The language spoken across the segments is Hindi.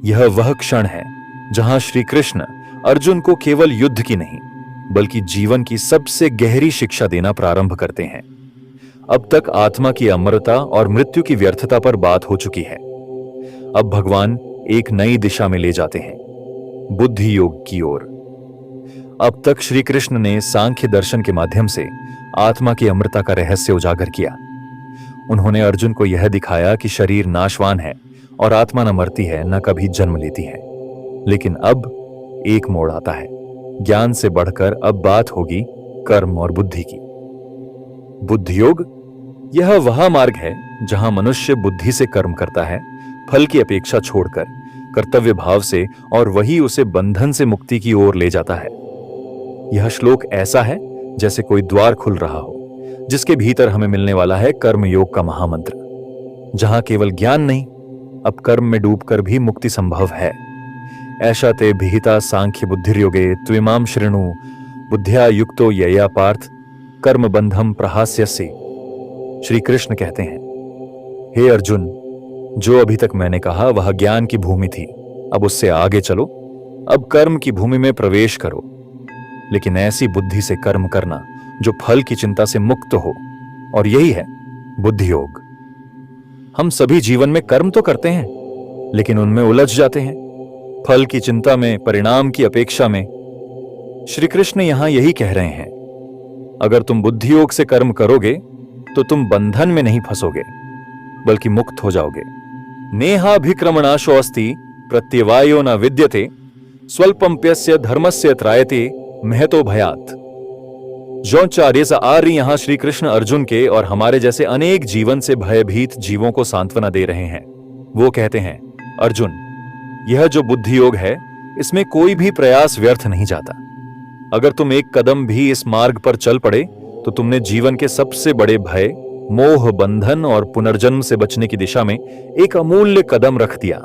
यह वह क्षण है जहां श्री कृष्ण अर्जुन को केवल युद्ध की नहीं बल्कि जीवन की सबसे गहरी शिक्षा देना प्रारंभ करते हैं। अब तक आत्मा की अमरता और मृत्यु की व्यर्थता पर बात हो चुकी है। अब भगवान एक नई दिशा में ले जाते हैं, बुद्धि योग की ओर। अब तक श्री कृष्ण ने सांख्य दर्शन के माध्यम से आत्मा की अमरता का रहस्य उजागर किया। उन्होंने अर्जुन को यह दिखाया कि शरीर नाशवान है और आत्मा न मरती है न कभी जन्म लेती है। लेकिन अब एक मोड़ आता है। ज्ञान से बढ़कर अब बात होगी कर्म और बुद्धि की। बुद्धि योग यह वह मार्ग है जहां मनुष्य बुद्धि से कर्म करता है, फल की अपेक्षा छोड़कर कर्तव्य भाव से, और वही उसे बंधन से मुक्ति की ओर ले जाता है। यह श्लोक ऐसा है जैसे कोई द्वार खुल रहा हो जिसके भीतर हमें मिलने वाला है कर्म योग का महामंत्र, जहां केवल ज्ञान नहीं अब कर्म में डूबकर भी मुक्ति संभव है। ऐशा ते भिहिता सांख्य बुद्धिर्योगे त्विमाम शृणु बुद्ध्या युक्तो यया पार्थ कर्म बंधम प्रहास्यसि। श्री कृष्ण कहते हैं, हे अर्जुन, जो अभी तक मैंने कहा वह ज्ञान की भूमि थी, अब उससे आगे चलो, अब कर्म की भूमि में प्रवेश करो। लेकिन ऐसी बुद्धि से कर्म करना जो फल की चिंता से मुक्त हो, और यही है बुद्धि योग। हम सभी जीवन में कर्म तो करते हैं लेकिन उनमें उलझ जाते हैं, फल की चिंता में, परिणाम की अपेक्षा में। श्री कृष्ण यहां यही कह रहे हैं, अगर तुम बुद्धि योग से कर्म करोगे तो तुम बंधन में नहीं फंसोगे बल्कि मुक्त हो जाओगे। नेहाभिक्रमणाशो अस्ति प्रत्यवायो न विद्यते स्वल्पम्प्यस्य धर्मस्य त्रायते महतो भयात्। जौनचार्य आर्य यहां श्री कृष्ण अर्जुन के और हमारे जैसे अनेक जीवन से भयभीत जीवों को सांत्वना दे रहे हैं। वो कहते हैं, अर्जुन, यह जो बुद्धि योग है इसमें कोई भी प्रयास व्यर्थ नहीं जाता। अगर तुम एक कदम भी इस मार्ग पर चल पड़े तो तुमने जीवन के सबसे बड़े भय, मोह, बंधन और पुनर्जन्म से बचने की दिशा में एक अमूल्य कदम रख दिया।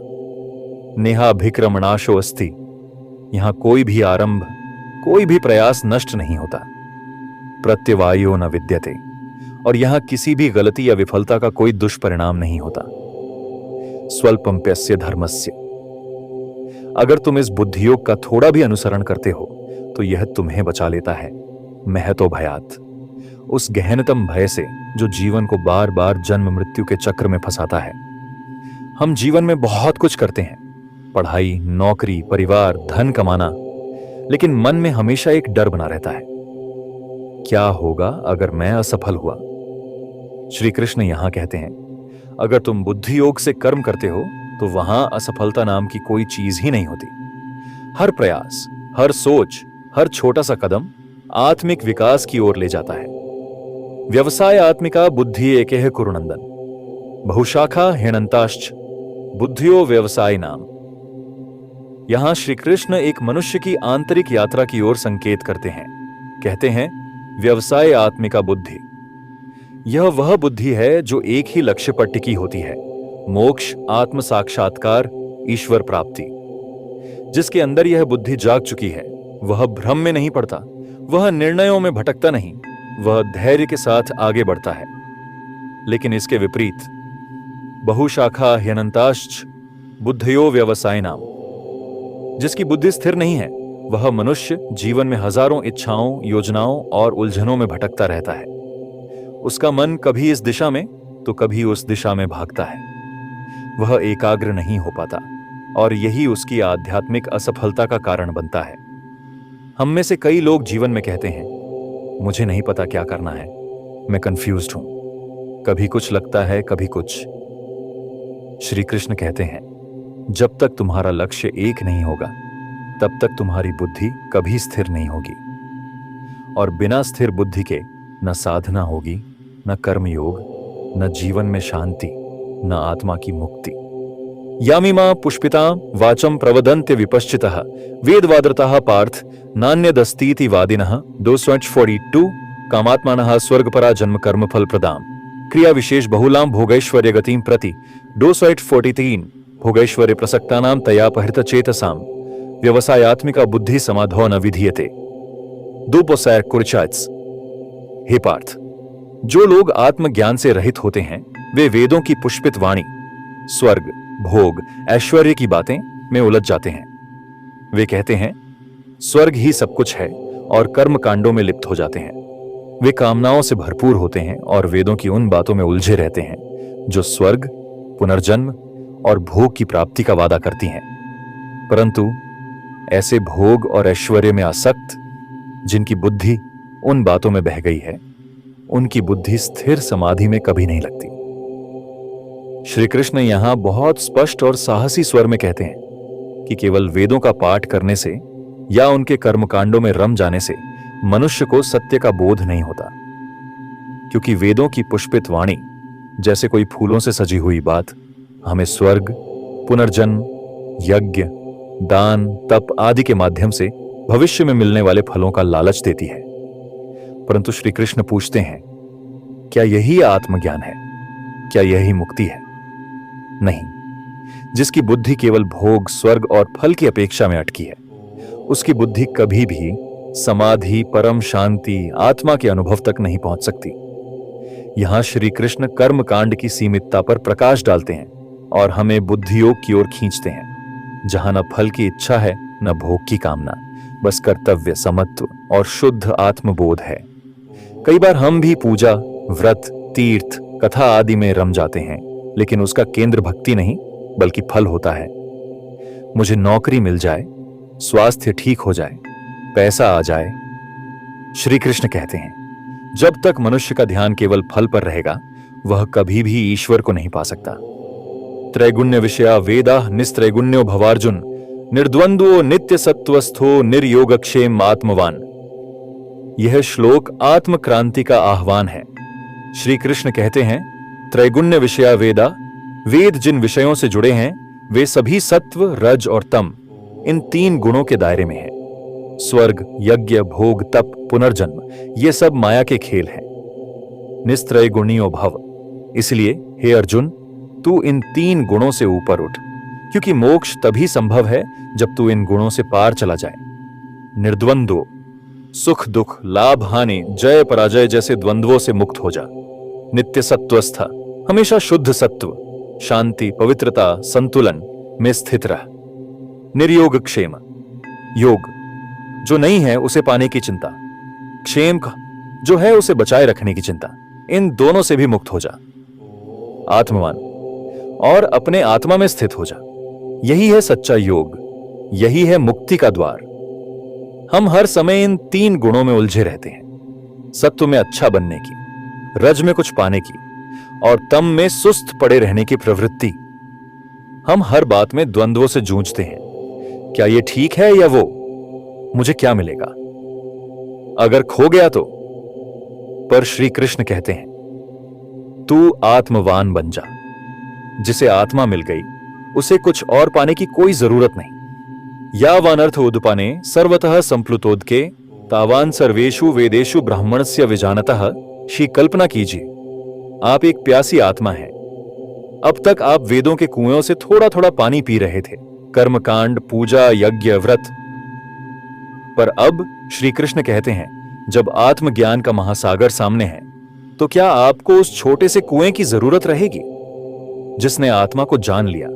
नेहाभिक्रमणाशो अस्ति, यहां कोई भी आरंभ, कोई भी प्रयास नष्ट नहीं होता। प्रत्यवायो न विद्यते, और यहां किसी भी गलती या विफलता का कोई दुष्परिणाम नहीं होता। स्वल्पम्प्यस्य धर्मस्य, अगर तुम इस बुद्धि योग का थोड़ा भी अनुसरण करते हो तो यह तुम्हें बचा लेता है महतो भयात, उस गहनतम भय से जो जीवन को बार बार जन्म मृत्यु के चक्र में फंसाता है। हम जीवन में बहुत कुछ करते हैं, पढ़ाई, नौकरी, परिवार, धन कमाना, लेकिन मन में हमेशा एक डर बना रहता है, क्या होगा अगर मैं असफल हुआ। श्री कृष्ण यहां कहते हैं, अगर तुम बुद्धि योग से कर्म करते हो तो वहां असफलता नाम की कोई चीज ही नहीं होती। हर प्रयास, हर सोच, हर छोटा सा कदम आत्मिक विकास की ओर ले जाता है। व्यवसाय आत्मिका बुद्धि एकेह कुरुनंदन बहुशाखा हेणंताश्च बुद्धियो व्यवसाय नाम। यहां श्री कृष्ण एक मनुष्य की आंतरिक यात्रा की ओर संकेत करते हैं। कहते हैं, व्यवसाय आत्मिका बुद्धि, यह वह बुद्धि है जो एक ही लक्ष्य पर टिकी होती है, मोक्ष, आत्म साक्षात्कार, ईश्वर प्राप्ति। जिसके अंदर यह बुद्धि जाग चुकी है वह भ्रम में नहीं पड़ता, वह निर्णयों में भटकता नहीं, वह धैर्य के साथ आगे बढ़ता है। लेकिन इसके विपरीत, बहुशाखा ह्यनंताश्च बुद्धयो व्यवसाय नाम, जिसकी बुद्धि स्थिर नहीं है वह मनुष्य जीवन में हजारों इच्छाओं, योजनाओं और उलझनों में भटकता रहता है। उसका मन कभी इस दिशा में तो कभी उस दिशा में भागता है। वह एकाग्र नहीं हो पाता और यही उसकी आध्यात्मिक असफलता का कारण बनता है। हम में से कई लोग जीवन में कहते हैं, मुझे नहीं पता क्या करना है, मैं कंफ्यूज्ड हूं, कभी कुछ लगता है कभी कुछ। श्री कृष्ण कहते हैं, जब तक तुम्हारा लक्ष्य एक नहीं होगा तब तक तुम्हारी बुद्धि कभी स्थिर नहीं होगी, और बिना स्थिर बुद्धि के न साधना होगी, न कर्मयोग, न जीवन में शांति, न आत्मा की मुक्ति। यामिमा पुष्पिता वाचम प्रवदन्त्य विपश्चितः वेदवादरतः पार्थ नान्यदस्तीति वादिनः 242 कामात्मानः स्वर्गपरा जन्म कर्म फल प्रदाम क्रिया विशेष बहुलाम भोगैश्वर्य गतिम प्रति 243 भोगैश्वर्य प्रसक्तानाम तयापहृत चेतसाम व्यवसायात्मिका बुद्धि समाधो न विधीयते। 2 हे पार्थ, जो लोग आत्मज्ञान से रहित होते हैं वे वेदों की पुष्पित वाणी, स्वर्ग, भोग, ऐश्वर्य की बातें में उलझ जाते हैं। वे कहते हैं स्वर्ग ही सब कुछ है और कर्म कांडों में लिप्त हो जाते हैं। वे कामनाओं से भरपूर होते हैं और वेदों की उन बातों में उलझे रहते हैं जो स्वर्ग, पुनर्जन्म और भोग की प्राप्ति का वादा करती हैं। परंतु ऐसे भोग और ऐश्वर्य में आसक्त जिनकी बुद्धि उन बातों में बह गई है, उनकी बुद्धि स्थिर समाधि में कभी नहीं लगती। श्री कृष्ण यहां बहुत स्पष्ट और साहसी स्वर में कहते हैं कि केवल वेदों का पाठ करने से या उनके कर्मकांडों में रम जाने से मनुष्य को सत्य का बोध नहीं होता, क्योंकि वेदों की पुष्पित वाणी जैसे कोई फूलों से सजी हुई बात हमें स्वर्ग, पुनर्जन्म, यज्ञ, दान, तप आदि के माध्यम से भविष्य में मिलने वाले फलों का लालच देती है। परंतु श्री कृष्ण पूछते हैं, क्या यही आत्मज्ञान है? क्या यही मुक्ति है? नहीं। जिसकी बुद्धि केवल भोग, स्वर्ग और फल की अपेक्षा में अटकी है, उसकी बुद्धि कभी भी समाधि, परम शांति, आत्मा के अनुभव तक नहीं पहुंच सकती। यहां श्री कृष्ण कर्म कांड की सीमितता पर प्रकाश डालते हैं और हमें बुद्धियोग की ओर खींचते हैं, जहां न फल की इच्छा है न भोग की कामना, बस कर्तव्य, समत्व और शुद्ध आत्मबोध है। कई बार हम भी पूजा, व्रत, तीर्थ, कथा आदि में रम जाते हैं, लेकिन उसका केंद्र भक्ति नहीं बल्कि फल होता है। मुझे नौकरी मिल जाए, स्वास्थ्य ठीक हो जाए, पैसा आ जाए। श्री कृष्ण कहते हैं जब तक मनुष्य का ध्यान केवल फल पर रहेगा, वह कभी भी ईश्वर को नहीं पा सकता। त्रैगुण्य विषया वेदा निस्त्रैगुण्यो भवार्जुन, निर्द्वंद्वो नित्य सत्वस्थो निर्योगक्षेम आत्मवान। यह श्लोक आत्म क्रांति का आह्वान है। श्री कृष्ण कहते हैं त्रैगुण्य विषया वेदा, वेद जिन विषयों से जुड़े हैं वे सभी सत्व, रज और तम, इन 3 गुणों के दायरे में हैं। स्वर्ग, यज्ञ, भोग, तप, पुनर्जन्म, ये सब माया के खेल हैं। निस्त्रय गुणियो भव, इसलिए हे अर्जुन, तू इन 3 गुणों से ऊपर उठ, क्योंकि मोक्ष तभी संभव है जब तू इन गुणों से पार चला जाए। निर्द्वंद्व, सुख दुख, लाभ हानि, जय पराजय जैसे द्वंद्वों से मुक्त हो जा। नित्य सत्वस्थ, हमेशा शुद्ध सत्व, शांति, पवित्रता, संतुलन में स्थित रह। निर्योग क्षेम, योग जो नहीं है उसे पाने की चिंता, क्षेम जो है उसे बचाए रखने की चिंता, इन दोनों से भी मुक्त हो जा। आत्मवान, और अपने आत्मा में स्थित हो जा। यही है सच्चा योग, यही है मुक्ति का द्वार। हम हर समय इन 3 गुणों में उलझे रहते हैं, सत्व में अच्छा बनने की, रज में कुछ पाने की और तम में सुस्त पड़े रहने की प्रवृत्ति। हम हर बात में द्वंद्वों से जूझते हैं, क्या यह ठीक है या वो, मुझे क्या मिलेगा, अगर खो गया तो। पर श्री कृष्ण कहते हैं तू आत्मवान बन जा। जिसे आत्मा मिल गई उसे कुछ और पाने की कोई जरूरत नहीं। यावानर्थ उदपाने सर्वतः संप्लुतोदके, तावान सर्वेषु वेदेषु ब्राह्मणस्य विजानतः। श्री कल्पना कीजिए, आप एक प्यासी आत्मा हैं। अब तक आप वेदों के कुएं से थोड़ा थोड़ा पानी पी रहे थे, कर्मकांड, पूजा, यज्ञ, व्रत। पर अब श्री कृष्ण कहते हैं जब आत्मज्ञान का महासागर सामने है, तो क्या आपको उस छोटे से कुएं की जरूरत रहेगी? जिसने आत्मा को जान लिया,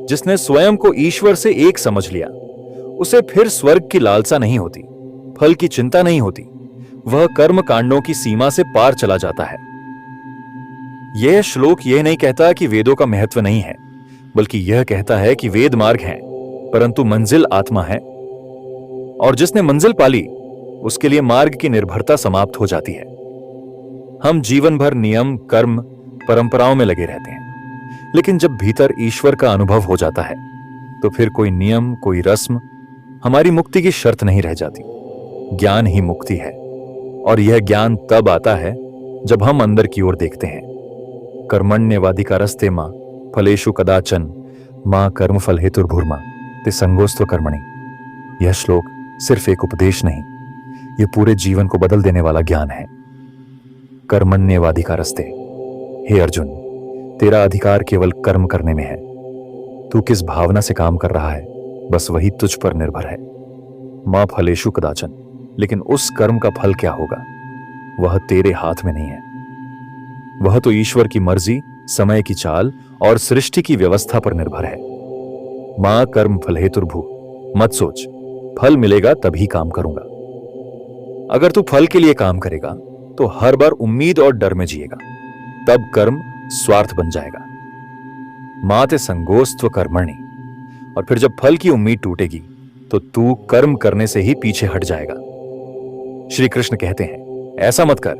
जिसने स्वयं को ईश्वर से एक समझ लिया, उसे फिर स्वर्ग की लालसा नहीं होती, फल की चिंता नहीं होती। वह कर्म कांडों की सीमा से पार चला जाता है। यह श्लोक यह नहीं कहता कि वेदों का महत्व नहीं है, बल्कि यह कहता है कि वेद मार्ग हैं, परंतु मंजिल आत्मा है। और जिसने मंजिल पाली, उसके लिए मार्ग की निर्भरता समाप्त हो जाती है। हम जीवन भर नियम, कर्म, परंपराओं में लगे रहते हैं, लेकिन जब भीतर ईश्वर का अनुभव हो जाता है, तो फिर कोई नियम, कोई रस्म हमारी मुक्ति की शर्त नहीं रह जाती। ज्ञान ही मुक्ति है, और यह ज्ञान तब आता है जब हम अंदर की ओर देखते हैं। कर्मण्यवाधिकारस्ते मां फलेषु कदाचन मां कर्मफल हेतुर्भुर्मा ते संगोस्त्व कर्मणि। यह श्लोक सिर्फ एक उपदेश नहीं, यह पूरे जीवन को बदल देने वाला ज्ञान है। कर्मण्यवाधिकारस्ते, हे अर्जुन, तेरा अधिकार केवल कर्म करने में है। तू किस भावना से काम कर रहा है, बस वही तुझ पर निर्भर है। मां फलेषु कदाचन, लेकिन उस कर्म का फल क्या होगा, वह तेरे हाथ में नहीं है। वह तो ईश्वर की मर्जी, समय की चाल और सृष्टि की व्यवस्था पर निर्भर है। मां कर्म फल हेतुर्भू, मत सोच फल मिलेगा तभी काम करूंगा। अगर तू फल के लिए काम करेगा तो हर बार उम्मीद और डर में जिएगा, तब कर्म स्वार्थ बन जाएगा। माते संगोस्त्व कर्मणि, और फिर जब फल की उम्मीद टूटेगी तो तू कर्म करने से ही पीछे हट जाएगा। श्री कृष्ण कहते हैं ऐसा मत कर,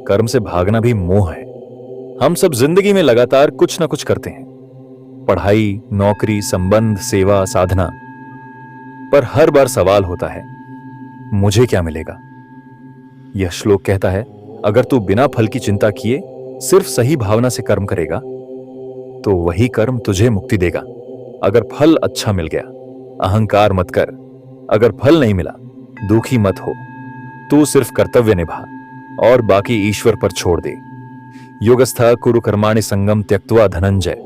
कर्म से भागना भी मोह है। हम सब जिंदगी में लगातार कुछ ना कुछ करते हैं, पढ़ाई, नौकरी, संबंध, सेवा, साधना, पर हर बार सवाल होता है मुझे क्या मिलेगा। यह श्लोक कहता है अगर तू बिना फल की चिंता किए सिर्फ सही भावना से कर्म करेगा तो वही कर्म तुझे मुक्ति देगा। अगर फल अच्छा मिल गया, अहंकार मत कर। अगर फल नहीं मिला, दुखी मत हो। तू सिर्फ कर्तव्य निभा और बाकी ईश्वर पर छोड़ दे। योगस्था कुरु कर्माणि संगम त्यक्त्वा धनंजय,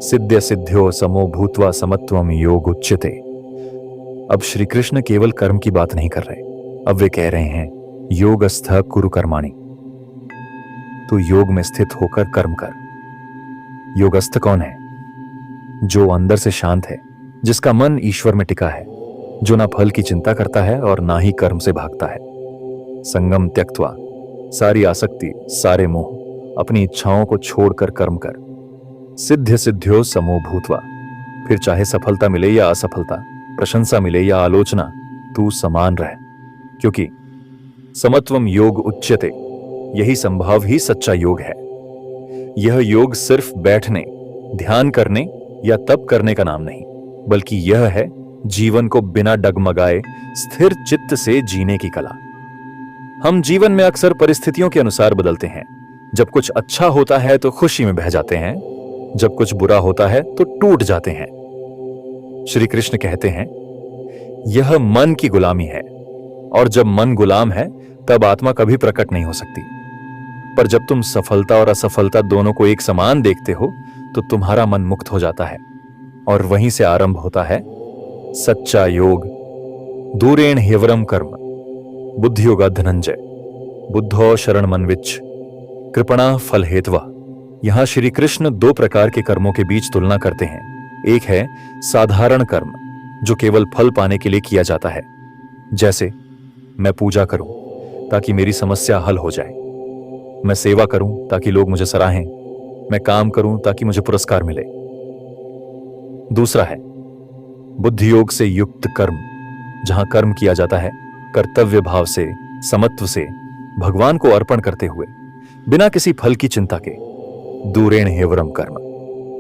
सिद्ध्य सिद्ध्यो समो भूत्वा समत्वम योग उच्यते। अब श्री कृष्ण केवल कर्म की बात नहीं कर रहे, अब वे कह रहे हैं योगस्थ कुरु कर्माणि, तू योग में स्थित होकर कर्म कर। योगस्थ कौन है? जो अंदर से शांत है, जिसका मन ईश्वर में टिका है, जो ना फल की चिंता करता है और ना ही कर्म से भागता है। संगम त्यक्त्वा, सारी आसक्ति, सारे मोह, अपनी इच्छाओं को छोड़कर कर्म कर। सिद्ध्य सिद्ध्यो समो भूत्वा, फिर चाहे सफलता मिले या असफलता, प्रशंसा मिले या आलोचना, तू समान रह, क्योंकि समत्वम योग उच्यते, यही संभाव ही सच्चा योग है। यह योग सिर्फ बैठने, ध्यान करने या तप करने का नाम नहीं, बल्कि यह है जीवन को बिना डगमगाए स्थिर चित्त से जीने की कला। हम जीवन में अक्सर परिस्थितियों के अनुसार बदलते हैं। जब कुछ अच्छा होता है तो खुशी में बह जाते हैं, जब कुछ बुरा होता है तो टूट जाते हैं। श्री कृष्ण कहते हैं यह मन की गुलामी है, और जब मन गुलाम है तब आत्मा कभी प्रकट नहीं हो सकती। पर जब तुम सफलता और असफलता दोनों को एक समान देखते हो तो तुम्हारा मन मुक्त हो जाता है, और वहीं से आरंभ होता है सच्चा योग। दूरेण ह्यवरम कर्म बुद्धियोगा धनंजय, बुद्धो शरण मनविच कृपणा फल हेतवा। यहां श्री कृष्ण दो प्रकार के कर्मों के बीच तुलना करते हैं। एक है साधारण कर्म, जो केवल फल पाने के लिए किया जाता है, जैसे मैं पूजा करूं ताकि मेरी समस्या हल हो जाए, मैं सेवा करूं ताकि लोग मुझे सराहें, मैं काम करूं ताकि मुझे पुरस्कार मिले। दूसरा है बुद्धि योग से युक्त कर्म, जहां कर्म किया जाता है कर्तव्य भाव से, समत्व से, भगवान को अर्पण करते हुए, बिना किसी फल की चिंता के। दूरेण हेवरम कर्म,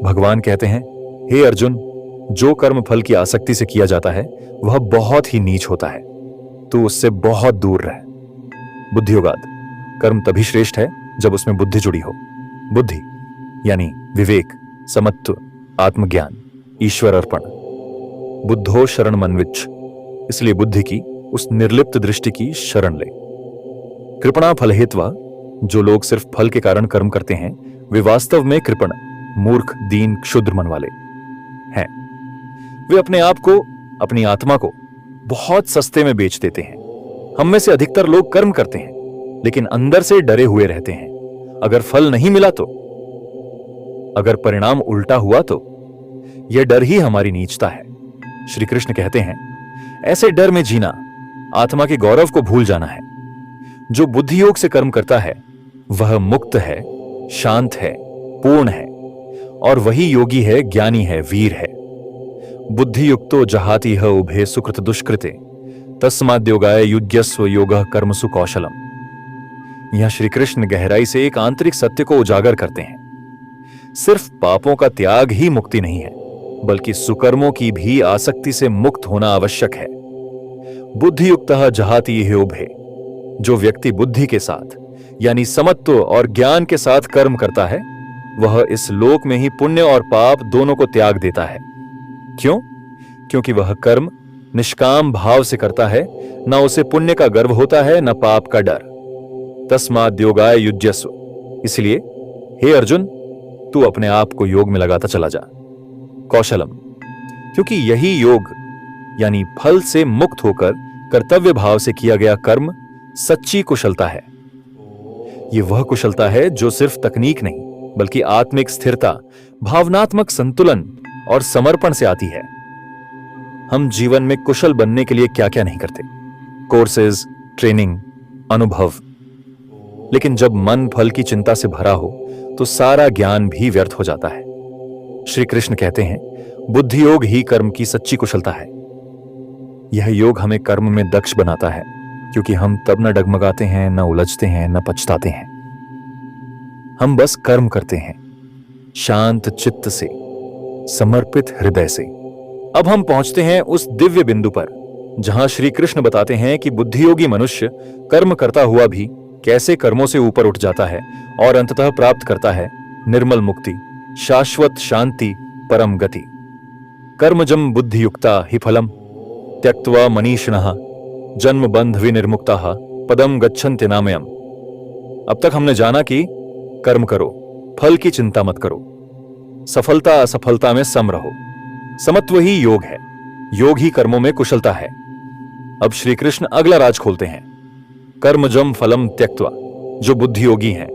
भगवान कहते हैं हे अर्जुन, जो कर्म फल की आसक्ति से किया जाता है वह बहुत ही नीच होता है, तू उससे बहुत दूर रह। बुद्धियोगाद, कर्म तभी श्रेष्ठ है जब उसमें बुद्धि जुड़ी हो। बुद्धि यानी विवेक, समत्व, आत्मज्ञान, ईश्वर अर्पण। बुद्धो शरण मनविच, इसलिए बुद्धि की उस निर्लिप्त दृष्टि की शरण ले। कृपणा फल हेत्वा, जो लोग सिर्फ फल के कारण कर्म करते हैं वे वास्तव में कृपण, मूर्ख, दीन, क्षुद्र मन वाले हैं। वे अपने आप को, अपनी आत्मा को बहुत सस्ते में बेच देते हैं। हम में से अधिकतर लोग कर्म करते हैं लेकिन अंदर से डरे हुए रहते हैं। अगर फल नहीं मिला तो, अगर परिणाम उल्टा हुआ तो, यह डर ही हमारी नीचता है। श्री कृष्ण कहते हैं ऐसे डर में जीना आत्मा के गौरव को भूल जाना है। जो बुद्धि योग से कर्म करता है वह मुक्त है, शांत है, पूर्ण है, और वही योगी है, ज्ञानी है, वीर है। बुद्धि युक्तो जहाति ह उभे सुकृत दुष्कृते, तस्माद्योगाय युज्यस्व योगः कर्मसु कौशलम। यहां श्री कृष्ण गहराई से एक आंतरिक सत्य को उजागर करते हैं। सिर्फ पापों का त्याग ही मुक्ति नहीं है, बल्कि सुकर्मों की भी आसक्ति से मुक्त होना आवश्यक है। बुद्धि युक्तः जहाति ह उभे, जो व्यक्ति बुद्धि के साथ यानी समत्व और ज्ञान के साथ कर्म करता है वह इस लोक में ही पुण्य और पाप दोनों को त्याग देता है। क्यों? क्योंकि वह कर्म निष्काम भाव से करता है, न उसे पुण्य का गर्व होता है न पाप का डर। तस्माद् योगाय युज्यस्व, इसलिए हे अर्जुन, तू अपने आप को योग में लगाता चला जा। कौशलम, क्योंकि यही योग यानी फल से मुक्त होकर कर्तव्य भाव से किया गया कर्म सच्ची कुशलता है। यह वह कुशलता है जो सिर्फ तकनीक नहीं बल्कि आत्मिक स्थिरता, भावनात्मक संतुलन और समर्पण से आती है। हम जीवन में कुशल बनने के लिए क्या क्या नहीं करते, कोर्सेज, ट्रेनिंग, अनुभव। लेकिन जब मन फल की चिंता से भरा हो तो सारा ज्ञान भी व्यर्थ हो जाता है। श्री कृष्ण कहते हैं, बुद्धि योग ही कर्म की सच्ची कुशलता है। यह योग हमें कर्म में दक्ष बनाता है, क्योंकि हम तब न डगमगाते हैं, न उलझते हैं, न पछताते हैं। हम बस कर्म करते हैं, शांत चित्त से, समर्पित हृदय से। अब हम पहुंचते हैं उस दिव्य बिंदु पर जहां श्री कृष्ण बताते हैं कि बुद्धियोगी मनुष्य कर्म करता हुआ भी कैसे कर्मों से ऊपर उठ जाता है और अंततः प्राप्त करता है निर्मल मुक्ति, शाश्वत शांति, परम गति। कर्मजम बुद्धियुक्ता हि फलम त्यक्त्वा मनीषिणः जन्म बंध विनिर्मुक्ताः पदम गच्छन्ति नामयम्। अब तक हमने जाना कि कर्म करो, फल की चिंता मत करो, सफलता असफलता में सम रहो। समत्व ही योग है, योग ही कर्मों में कुशलता है। अब श्री कृष्ण अगला राज खोलते हैं, कर्मजम फलम त्यक्त्वा। जो बुद्धियोगी हैं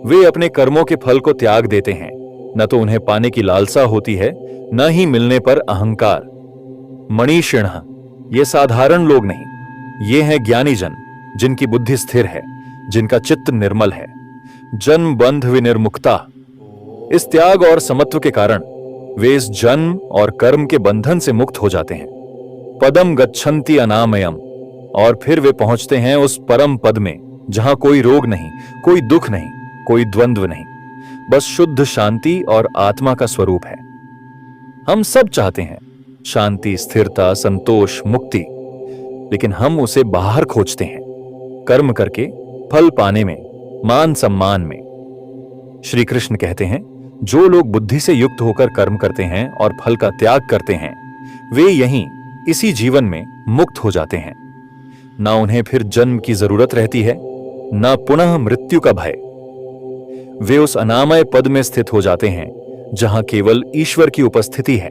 वे अपने कर्मों के फल को त्याग देते हैं। न तो उन्हें पाने की लालसा होती है, न ही मिलने पर अहंकार। मणिषिणः, ये साधारण लोग नहीं, ये हैं ज्ञानी जन, जिनकी बुद्धि स्थिर है, जिनका चित्त निर्मल है। जन्म बंध विनिर्मुक्ता, इस त्याग और समत्व के कारण वे इस जन्म और कर्म के बंधन से मुक्त हो जाते हैं। पदम गच्छन्ति अनामयम, और फिर वे पहुंचते हैं उस परम पद में जहां कोई रोग नहीं, कोई दुख नहीं, कोई द्वंद्व नहीं, बस शुद्ध शांति और आत्मा का स्वरूप है। हम सब चाहते हैं शांति, स्थिरता, संतोष, मुक्ति, लेकिन हम उसे बाहर खोजते हैं, कर्म करके, फल पाने में, मान सम्मान में। श्री कृष्ण कहते हैं, जो लोग बुद्धि से युक्त होकर कर्म करते हैं और फल का त्याग करते हैं, वे यहीं इसी जीवन में मुक्त हो जाते हैं। ना उन्हें फिर जन्म की जरूरत रहती है, ना पुनः मृत्यु का भय। वे उस अनामय पद में स्थित हो जाते हैं जहां केवल ईश्वर की उपस्थिति है।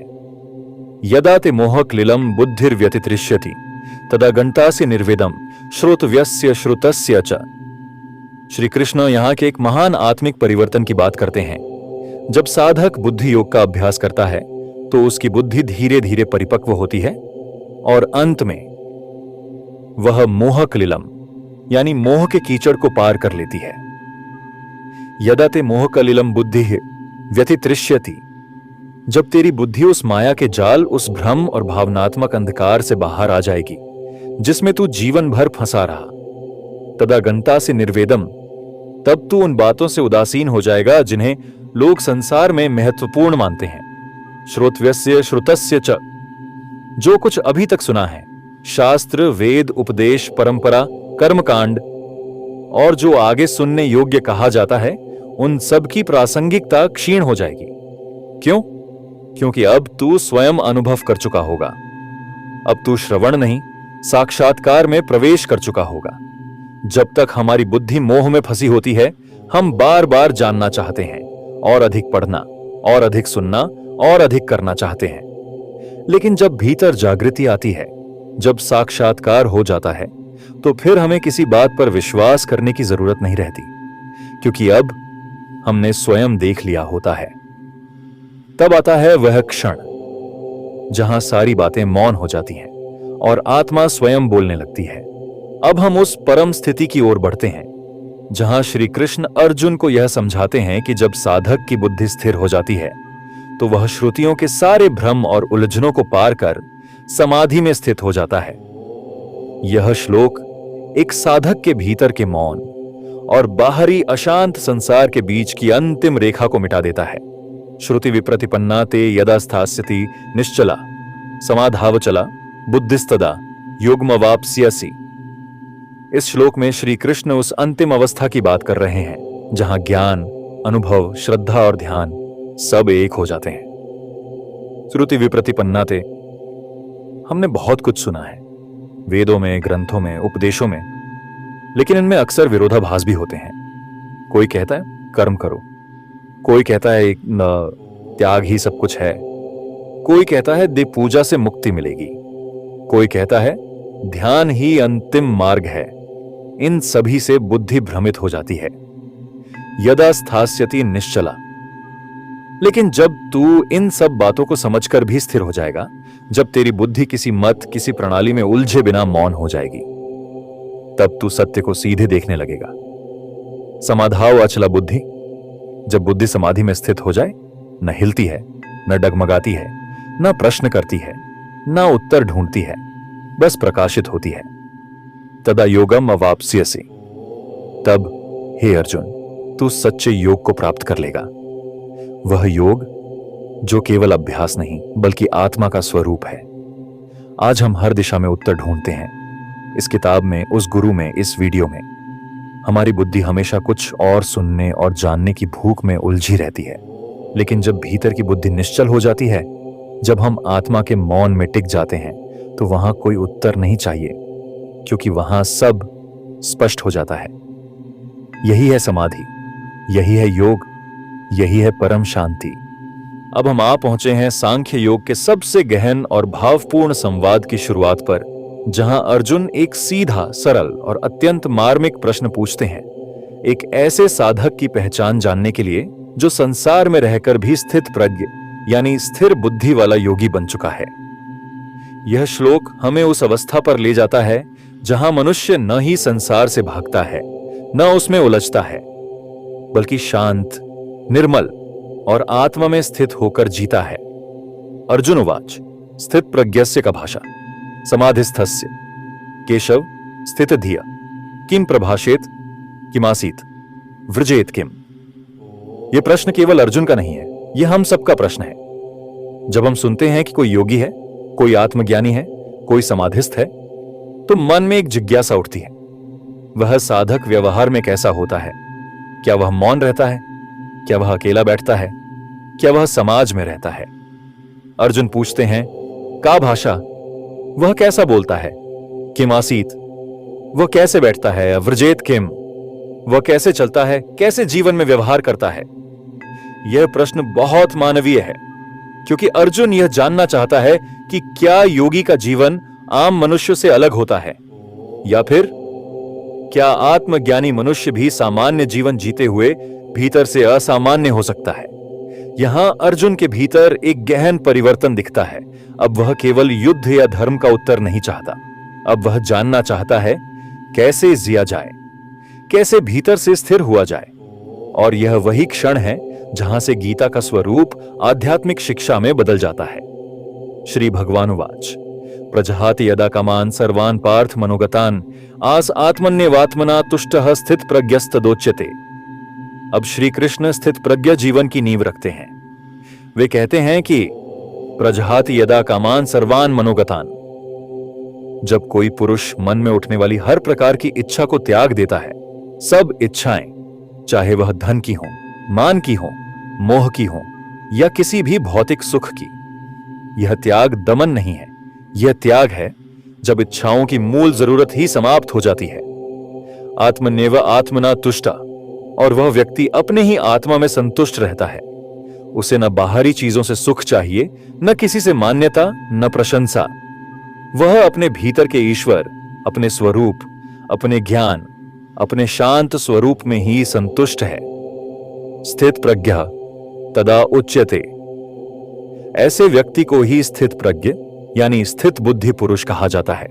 यदा ते मोहक्लिलम बुद्धिर्व्यतितृष्यति तदा गंतासि निर्वेदम श्रोतव्यस्य श्रुतस्य च। श्री कृष्ण यहां के एक महान आत्मिक परिवर्तन की बात करते हैं। जब साधक बुद्धि योग का अभ्यास करता है तो उसकी बुद्धि धीरे धीरे परिपक्व होती है और अंत में वह मोहक्लिलम यानी मोह के कीचड़ को पार कर लेती है। यदा ते मोहकलिलम बुद्धि व्यतितृष्यति, जब तेरी बुद्धि उस माया के जाल, उस भ्रम और भावनात्मक अंधकार से बाहर आ जाएगी जिसमें तू जीवन भर फंसा रहा, तदा गंतासि निर्वेदम, तब तू उन बातों से उदासीन हो जाएगा जिन्हें लोग संसार में महत्वपूर्ण मानते हैं। श्रोतव्यस्य श्रुतस्य च, जो कुछ अभी तक सुना है, शास्त्र, वेद, उपदेश, परंपरा, कर्मकांड, और जो आगे सुनने योग्य कहा जाता है, उन सब की प्रासंगिकता क्षीण हो जाएगी। क्यों? क्योंकि अब तू स्वयं अनुभव कर चुका होगा। अब तू श्रवण नहीं, साक्षात्कार में प्रवेश कर चुका होगा। जब तक हमारी बुद्धि मोह में फंसी होती है, हम बार बार जानना चाहते हैं और अधिक पढ़ना और अधिक सुनना और अधिक करना चाहते हैं। लेकिन जब भीतर जागृति आती है, जब साक्षात्कार हो जाता है, तो फिर हमें किसी बात पर विश्वास करने की जरूरत नहीं रहती, क्योंकि अब हमने स्वयं देख लिया होता है। तब आता है वह क्षण जहां सारी बातें मौन हो जाती हैं और आत्मा स्वयं बोलने लगती है। अब हम उस परम स्थिति की ओर बढ़ते हैं जहां श्री कृष्ण अर्जुन को यह समझाते हैं कि जब साधक की बुद्धि स्थिर हो जाती है तो वह श्रुतियों के सारे भ्रम और उलझनों को पार कर समाधि में स्थित हो जाता है। यह श्लोक एक साधक के भीतर के मौन और बाहरी अशांत संसार के बीच की अंतिम रेखा को मिटा देता है। श्रुति विप्रतिपन्ना ते यदा स्थास्यति निश्चला समाधावचला बुद्धिस्तदा युग्मवाप्स्यसि। इस श्लोक में श्री कृष्ण उस अंतिम अवस्था की बात कर रहे हैं जहां ज्ञान, अनुभव, श्रद्धा और ध्यान सब एक हो जाते हैं। श्रुति विप्रतिपन्ना ते, हमने बहुत कुछ सुना है वेदों में, ग्रंथों में, उपदेशों में, लेकिन इनमें अक्सर विरोधाभास भी होते हैं। कोई कहता है कर्म करो, कोई कहता है त्याग ही सब कुछ है, कोई कहता है देव पूजा से मुक्ति मिलेगी, कोई कहता है ध्यान ही अंतिम मार्ग है। इन सभी से बुद्धि भ्रमित हो जाती है। यदा स्थास्यति निश्चला, लेकिन जब तू इन सब बातों को समझकर भी स्थिर हो जाएगा, जब तेरी बुद्धि किसी मत, किसी प्रणाली में उलझे बिना मौन हो जाएगी, तब तू सत्य को सीधे देखने लगेगा। समाधाओ अचला बुद्धि। जब बुद्धि समाधि में स्थित हो जाए, न हिलती है, न डगमगाती है, न प्रश्न करती है, न उत्तर ढूंढती है, बस प्रकाशित होती है। तदा योगम अवाप्स्यसि। तब हे अर्जुन, तू सच्चे योग को प्राप्त कर लेगा। वह योग जो केवल अभ्यास नहीं बल्कि आत्मा का स्वरूप है। आज हम हर दिशा में उत्तर ढूंढते हैं, इस किताब में, उस गुरु में, इस वीडियो में। हमारी बुद्धि हमेशा कुछ और सुनने और जानने की भूख में उलझी रहती है। लेकिन जब भीतर की बुद्धि निश्चल हो जाती है, जब हम आत्मा के मौन में टिक जाते हैं, तो वहां कोई उत्तर नहीं चाहिए, क्योंकि वहां सब स्पष्ट हो जाता है। यही है समाधि, यही है योग, यही है परम शांति। अब हम आ पहुंचे हैं सांख्य योग के सबसे गहन और भावपूर्ण संवाद की शुरुआत पर, जहां अर्जुन एक सीधा, सरल और अत्यंत मार्मिक प्रश्न पूछते हैं, एक ऐसे साधक की पहचान जानने के लिए जो संसार में रहकर भी स्थित प्रज्ञ यानी स्थिर बुद्धि वाला योगी बन चुका है। यह श्लोक हमें उस अवस्था पर ले जाता है जहां मनुष्य न ही संसार से भागता है, न उसमें उलझता है, बल्कि शांत, निर्मल और आत्मा में स्थित होकर जीता है। अर्जुन उवाच स्थित प्रज्ञस्य का भाषा समाधिस्थस्य केशव स्थित धिया किम प्रभाषेत किमासीत व्रजेत किम। यह प्रश्न केवल अर्जुन का नहीं है, यह हम सबका प्रश्न है। जब हम सुनते हैं कि कोई योगी है, कोई आत्मज्ञानी है, कोई समाधिस्थ है, तो मन में एक जिज्ञासा उठती है। वह साधक व्यवहार में कैसा होता है? क्या वह मौन रहता है? क्या वह अकेला बैठता है? क्या वह समाज में रहता है? अर्जुन पूछते हैं, का भाषा, वह कैसा बोलता है? किम आसीत, वह कैसे बैठता है? व्रजेत किम, वह कैसे चलता है, कैसे जीवन में व्यवहार करता है? यह प्रश्न बहुत मानवीय है, क्योंकि अर्जुन यह जानना चाहता है कि क्या योगी का जीवन आम मनुष्य से अलग होता है, या फिर क्या आत्मज्ञानी मनुष्य भी सामान्य जीवन जीते हुए भीतर से असामान्य हो सकता है। यहां अर्जुन के भीतर एक गहन परिवर्तन दिखता है। अब वह केवल युद्ध या धर्म का उत्तर नहीं चाहता, अब वह जानना चाहता है कैसे जिया जाए, कैसे भीतर से स्थिर हुआ जाए। और यह वही क्षण है जहां से गीता का स्वरूप आध्यात्मिक शिक्षा में बदल जाता है। श्री भगवानुवाच प्रजहाति यदा कामान सर्वान् पार्थ मनोगतान आस आत्मन्यवात्मना तुष्टः स्थित प्रज्ञस्तदोच्यते। अब श्री कृष्ण स्थित प्रज्ञ जीवन की नींव रखते हैं। वे कहते हैं कि प्रजहाति यदा कामान सर्वान् मनोगतान। जब कोई पुरुष मन में उठने वाली हर प्रकार की इच्छा को त्याग देता है, सब इच्छाएं, चाहे वह धन की हो, मान की हो, मोह की हो, या किसी भी भौतिक सुख की, यह त्याग दमन नहीं है, यह त्याग है जब इच्छाओं की मूल जरूरत ही समाप्त हो जाती है। आत्मन्येव आत्मना तुष्टा, और वह व्यक्ति अपने ही आत्मा में संतुष्ट रहता है। उसे न बाहरी चीजों से सुख चाहिए, न किसी से मान्यता, न प्रशंसा। वह अपने भीतर के ईश्वर, अपने स्वरूप, अपने ज्ञान, अपने शांत स्वरूप में ही संतुष्ट है। स्थित प्रज्ञा तदा उच्यते। ऐसे व्यक्ति को ही स्थित प्रज्ञ यानी स्थित बुद्धि पुरुष कहा जाता है।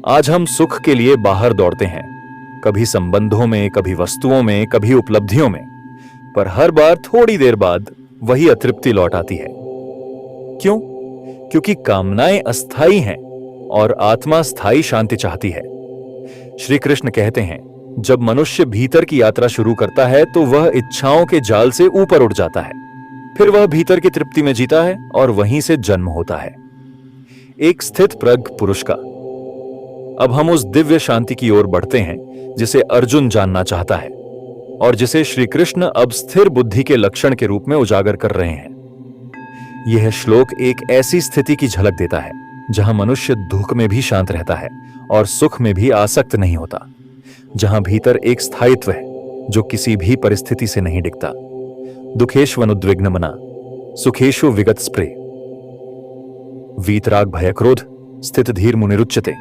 आज हम सुख के लिए बाहर दौड़ते हैं, कभी संबंधों में, कभी वस्तुओं में, कभी उपलब्धियों में, पर हर बार थोड़ी देर बाद वही अतृप्ति लौट आती है। क्यों? क्योंकि कामनाएं अस्थायी हैं और आत्मा स्थायी शांति चाहती है। श्री कृष्ण कहते हैं, जब मनुष्य भीतर की यात्रा शुरू करता है तो वह इच्छाओं के जाल से ऊपर उठ जाता है, फिर वह भीतर की तृप्ति में जीता है और वहीं से जन्म होता है एक स्थित प्रज्ञ पुरुष का। अब हम उस दिव्य शांति की ओर बढ़ते हैं जिसे अर्जुन जानना चाहता है और जिसे श्री कृष्ण अब स्थिर बुद्धि के लक्षण के रूप में उजागर कर रहे हैं। यह श्लोक एक ऐसी स्थिति की झलक देता है जहां मनुष्य दुख में भी शांत रहता है और सुख में भी आसक्त नहीं होता, जहां भीतर एक स्थायित्व है जो किसी भी परिस्थिति से नहीं डिगता। दुखेष्वनुद्विग्न मना सुखेषु विगत स्प्रे वीतराग भय क्रोध स्थित धीर मुनिरुच्यते।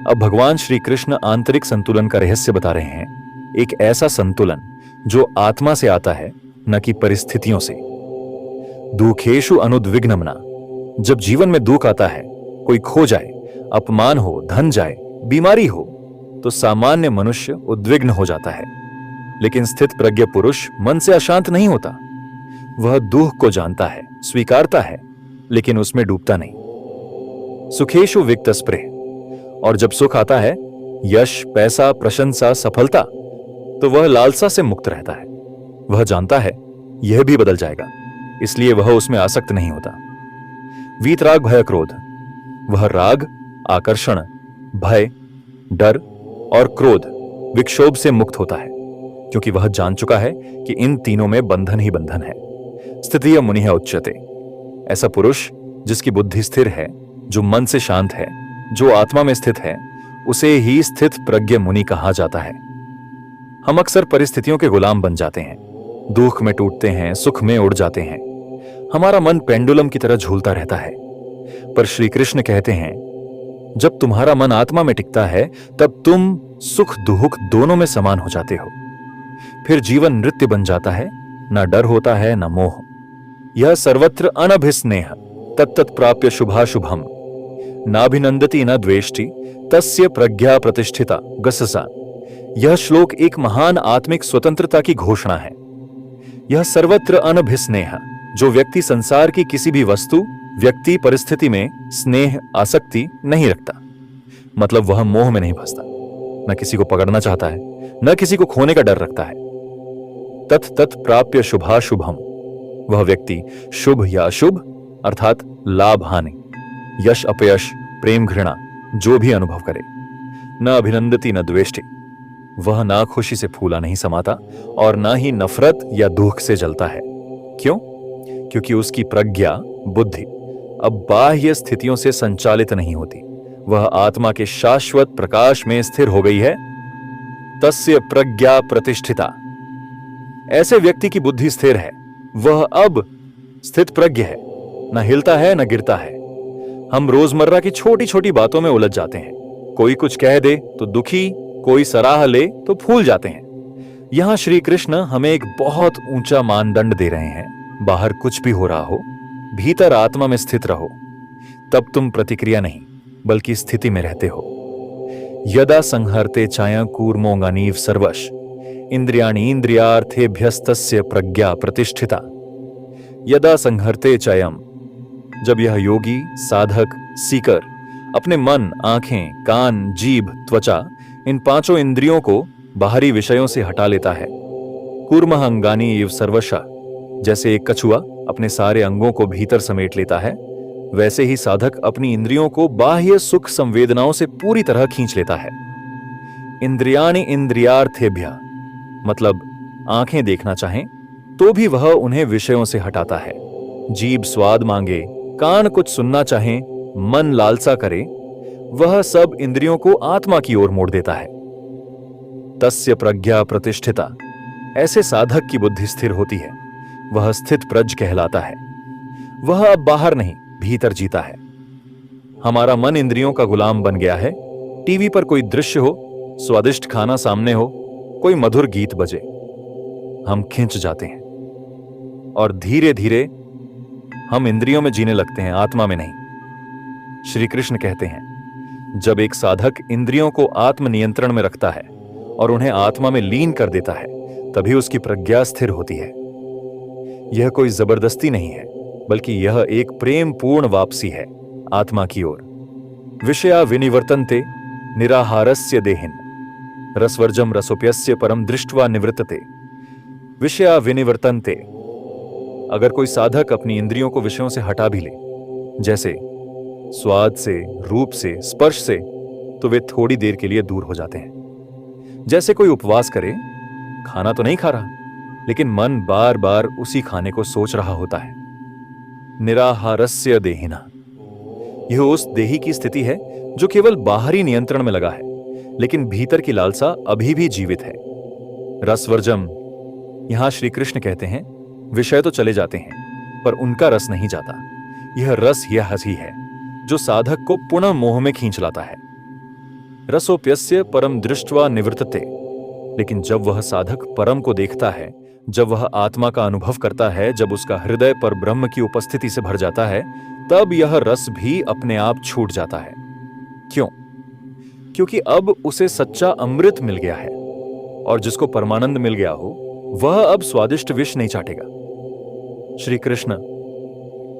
अब भगवान श्री कृष्ण आंतरिक संतुलन का रहस्य बता रहे हैं, एक ऐसा संतुलन जो आत्मा से आता है, न कि परिस्थितियों से। दुखेषु अनुद्विग्न मना जब जीवन में दुख आता है, कोई खो जाए, अपमान हो, धन जाए, बीमारी हो, तो सामान्य मनुष्य उद्विग्न हो जाता है। लेकिन स्थित प्रज्ञ पुरुष मन से अशांत नहीं होता। वह दुख को जानता है, स्वीकारता है, लेकिन उसमें डूबता नहीं। सुखेशु विक्त स्पृह, और जब सुख आता है, यश, पैसा, प्रशंसा, सफलता, तो वह लालसा से मुक्त रहता है। वह जानता है यह भी बदल जाएगा, इसलिए वह उसमें आसक्त नहीं होता। वीतराग भय क्रोध, वह राग, आकर्षण, भय, डर और क्रोध, विक्षोभ से मुक्त होता है, क्योंकि वह जान चुका है कि इन तीनों में बंधन ही बंधन है। स्थितिय मुनिः उच्यते, ऐसा पुरुष जिसकी बुद्धि स्थिर है, जो मन से शांत है, जो आत्मा में स्थित है, उसे ही स्थित प्रज्ञ मुनि कहा जाता है। हम अक्सर परिस्थितियों के गुलाम बन जाते हैं, दुख में टूटते हैं, सुख में उड़ जाते हैं। हमारा मन पेंडुलम की तरह झूलता रहता है। पर श्री कृष्ण कहते हैं, जब तुम्हारा मन आत्मा में टिकता है, तब तुम सुख दुख दोनों में समान हो जाते हो। फिर जीवन नृत्य बन जाता है, न डर होता है न मोह। यह सर्वत्र अनभिस्नेह तत्तत् प्राप्य शुभाशुभम, नाभिनंदति न द्वेष्टि तस्य प्रज्ञा प्रतिष्ठिता गससा। यह श्लोक एक महान आत्मिक स्वतंत्रता की घोषणा है। यह सर्वत्र अनभिस्नेह, जो व्यक्ति संसार की किसी भी वस्तु, व्यक्ति, परिस्थिति में स्नेह, आसक्ति नहीं रखता, मतलब वह मोह में नहीं फंसता, न किसी को पकड़ना चाहता है, न किसी को खोने का डर रखता है। तत् तत् प्राप्य शुभाशुभम, वह व्यक्ति शुभ या अशुभ अर्थात लाभ हानि, यश अपयश, प्रेम घृणा जो भी अनुभव करे, न अभिनंदति न द्वेष्टि, वह ना खुशी से फूला नहीं समाता और ना ही नफरत या दुख से जलता है। क्यों? क्योंकि उसकी प्रज्ञा, बुद्धि अब बाह्य स्थितियों से संचालित नहीं होती, वह आत्मा के शाश्वत प्रकाश में स्थिर हो गई है। तस्य प्रज्ञा प्रतिष्ठिता, ऐसे व्यक्ति की बुद्धि स्थिर है, वह अब स्थित प्रज्ञ है, न हिलता है न गिरता है। हम रोजमर्रा की छोटी छोटी बातों में उलझ जाते हैं। कोई कुछ कह दे तो दुखी, कोई सराह ले तो फूल जाते हैं। यहां श्री कृष्ण हमें एक बहुत ऊंचा मानदंड दे रहे हैं। बाहर कुछ भी हो रहा हो, भीतर आत्मा में स्थित रहो, तब तुम प्रतिक्रिया नहीं बल्कि स्थिति में रहते हो। यदा संहरते चाया कूर्मोंगानीव सर्वश, इंद्रियाणि इंद्रियार्थेभ्यस्तस्य प्रज्ञा प्रतिष्ठिता। यदा संहरते चयम, जब यह योगी, साधक, सीकर अपने मन, आंखें, कान, जीभ, त्वचा, इन पांचों इंद्रियों को बाहरी विषयों से हटा लेता है। कूर्मः अंगानि इव सर्वशः, जैसे एक कछुआ अपने सारे अंगों को भीतर समेट लेता है, वैसे ही साधक अपनी इंद्रियों को बाह्य सुख संवेदनाओं से पूरी तरह खींच लेता है। इंद्रियाणि इंद्रियार्थेभ्यः, मतलब आंखें देखना चाहें तो भी वह उन्हें विषयों से हटाता है। जीभ स्वाद मांगे, कान कुछ सुनना चाहें, मन लालसा करे, वह सब इंद्रियों को आत्मा की ओर मोड़ देता है। तस्य प्रज्ञा प्रतिष्ठिता, ऐसे साधक की बुद्धि स्थिर होती है, वह स्थित प्रज्ञ कहलाता है। वह अब बाहर नहीं, भीतर जीता है। हमारा मन इंद्रियों का गुलाम बन गया है। टीवी पर कोई दृश्य हो, स्वादिष्ट खाना सामने हो, कोई मधुर गीत बजे, हम खिंच जाते हैं और धीरे धीरे हम इंद्रियों में जीने लगते हैं, आत्मा में नहीं। श्री कृष्ण कहते हैं, जब एक साधक इंद्रियों को आत्म नियंत्रण में रखता है और उन्हें आत्मा में लीन कर देता है, तभी उसकी प्रज्ञा स्थिर होती है। यह कोई जबरदस्ती नहीं है, बल्कि यह एक प्रेम पूर्ण वापसी है आत्मा की ओर। विषया विनिवर्तन्ते निराहारस्य देहिन, रसवर्जम रसोप्यस्य परम दृष्ट्वा निवृत्तते। विषया विनिवर्तन्ते, अगर कोई साधक अपनी इंद्रियों को विषयों से हटा भी ले, जैसे स्वाद से, रूप से, स्पर्श से, तो वे थोड़ी देर के लिए दूर हो जाते हैं। जैसे कोई उपवास करे, खाना तो नहीं खा रहा, लेकिन मन बार बार उसी खाने को सोच रहा होता है। निराहारस्य देहिना, यह उस देही की स्थिति है जो केवल बाहरी नियंत्रण में लगा है, लेकिन भीतर की लालसा अभी भी जीवित है। रसवर्जम, यहां श्री कृष्ण कहते हैं, विषय तो चले जाते हैं पर उनका रस नहीं जाता। यह रस, यह हंसी है जो साधक को पुनः मोह में खींच लाता है। रसोप्यस्य परम दृष्ट्वा निवृत्तते, लेकिन जब वह साधक परम को देखता है, जब वह आत्मा का अनुभव करता है, जब उसका हृदय पर ब्रह्म की उपस्थिति से भर जाता है, तब यह रस भी अपने आप छूट जाता है। क्यों? क्योंकि अब उसे सच्चा अमृत मिल गया है, और जिसको परमानंद मिल गया हो वह अब स्वादिष्ट विष नहीं चाटेगा। श्री कृष्ण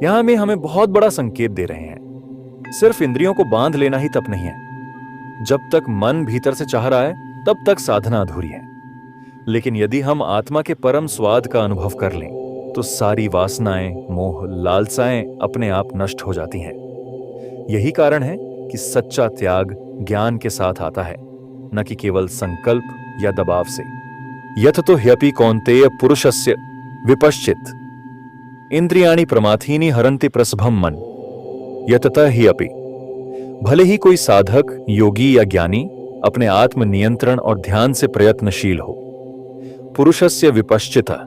यहां में हमें बहुत बड़ा संकेत दे रहे हैं। सिर्फ इंद्रियों को बांध लेना ही तप नहीं है। जब तक मन भीतर से चाह रहा है तब तक साधना अधूरी है। लेकिन यदि हम आत्मा के परम स्वाद का अनुभव कर लें तो सारी वासनाएं, मोह, लालसाएं अपने आप नष्ट हो जाती हैं। यही कारण है कि सच्चा त्याग ज्ञान के साथ आता है, न कि केवल संकल्प या दबाव से। यथ तो ह्यपि कौन्तेय पुरुषस्य विपश्चित इंद्रियाणि प्रमाथीनि हरन्ति प्रसभम मन यततः हि अपि। भले ही कोई साधक, योगी या ज्ञानी अपने आत्म नियंत्रण और ध्यान से प्रयत्नशील हो। पुरुषस्य विपश्चितः,